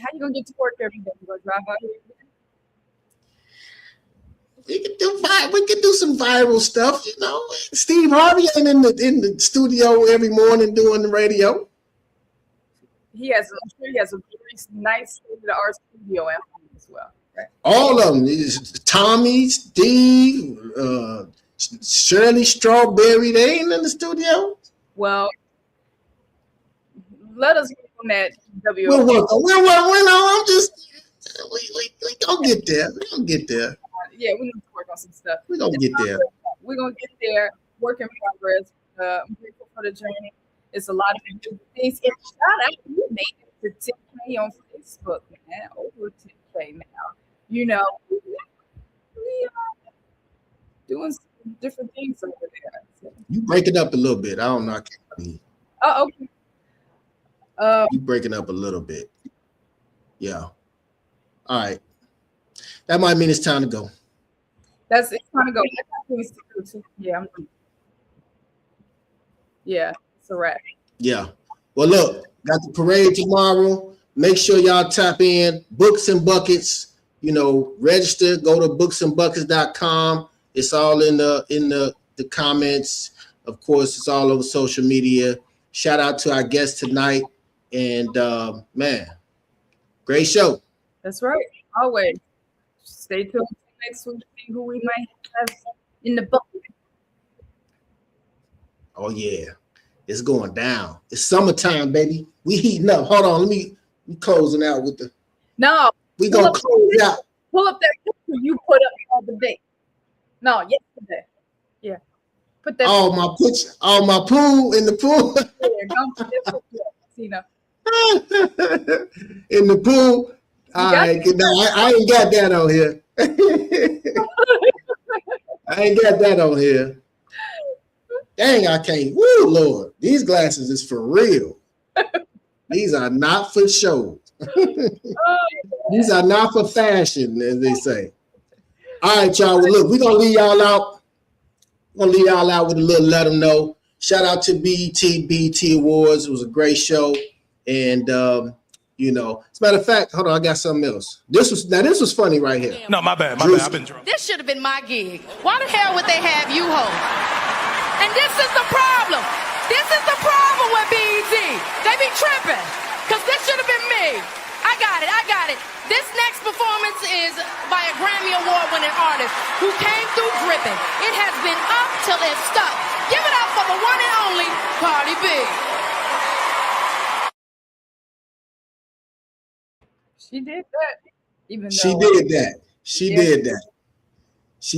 How you gonna get to work every day? You gonna drive out here? We can do some viral stuff, you know. Steve Harvey ain't in the studio every morning doing the radio. I'm sure he has a very nice state-of-the-art studio at home as well. Right? All of them. Tommy, Steve, Shirley Strawberry, they ain't in the studio. Well, let us get on that. We'll work. I'm just. We gonna get there. We're gonna get there. Yeah, we need to work on some stuff. We're gonna get there. We're gonna get there. Work in progress. I'm grateful for the journey. It's a lot of good things. And shout out, you made it to 10K on Facebook, man. Over 10K now. You know, we are doing some different things over there. So. You break it up a little bit. I don't know. I can't. Oh, okay. You breaking up a little bit. Yeah. All right. That might mean it's time to go. It's time to go. Yeah, it's a wrap. Yeah. Well, look, got the parade tomorrow. Make sure y'all tap in. Books and Buckets. You know, register. Go to booksandbuckets.com. It's all in the comments. Of course, it's all over social media. Shout out to our guest tonight. And man, great show. That's right. Always. Stay tuned next week to see who we might have in the bucket. Oh yeah, it's going down. It's summertime, baby. We heating up. Hold on, let me closing out with the. No, we gonna close out. Pull up that picture you put up the other day. No, yesterday. Yeah, put that. Oh, my picture. Oh, my pool in the pool. Yeah, in the pool. All right, I ain't got that on here. I ain't got that on here. Dang, I can't. Woo, Lord. These glasses is for real. These are not for show. These are not for fashion, as they say. All right, y'all. Well, look, we're going to leave y'all out. We're going to leave y'all out with a little let them know. Shout out to BET Awards. It was a great show. And, you know, as a matter of fact, hold on, I got something else. This was funny right here. No, my bad. I've been drunk. This should have been my gig. Why the hell would they have you host? And this is the problem. This is the problem with BET. They be tripping. Because this should have been me. I got it. This next performance is by a Grammy Award winning artist who came through dripping. It has been up till it's stuck. Give it up for the one and only Cardi B. She did that. Even She though did that. She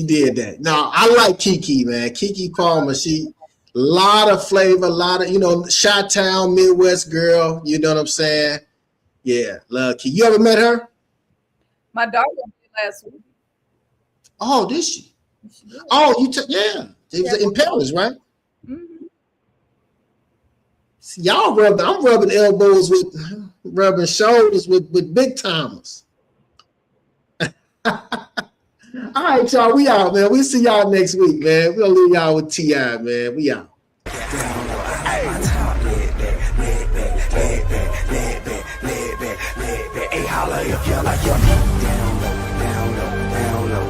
did that. Now, I like Kiki, man. Kiki Palmer, she lot of flavor, lot of, you know, Chi-Town, Midwest girl, you know what I'm saying? Yeah, love Kiki. You ever met her? my daughter did last week. Oh, did she? Oh, yeah. It was in Paris, right? Mm-hmm. See, I'm rubbing elbows rubbing shoulders with big timers. All right, y'all. We out, man. We'll see y'all next week, man. We'll leave y'all with T.I., man. We out. Hey, holla if you like your down low.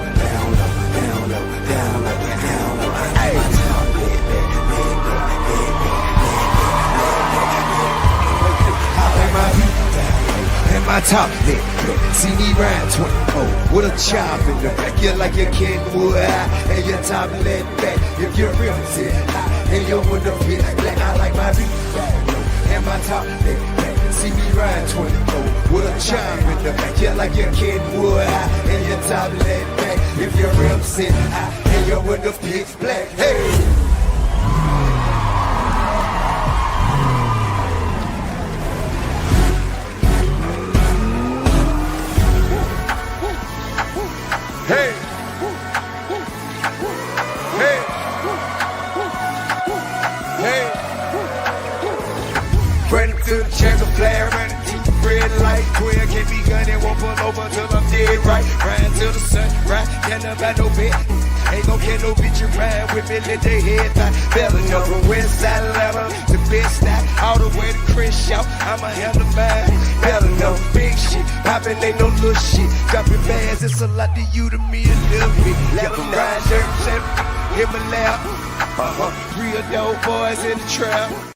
My top lit, see me ride 24 with a chop in the back. You like your kid wood, and your top lit back. If you're real sit and your window fit black, I like my beat and my top lit back. See me ride 24 with a chop in the back. You like your kid wood, and your top lit back. If you're real sit and your window fit black. Hey. Hey, hey, hey. Running through the checker flag, running through the red light. Queer can't be gunning, won't pull over till I'm dead right. Riding till the sun, right? Can't about no bit. Ain't gon' get no bitch you ride with me, let they head back. Belling up from West Side Atlanta to Bed-Stuy, all the way to Crenshaw. I'ma handle mine. Belling up big shit, poppin' ain't no little shit. Dropping bags, it's a lot to you, to me, a little bit. Let them ride, dirt, hit my lap. Real dope boys in the trap.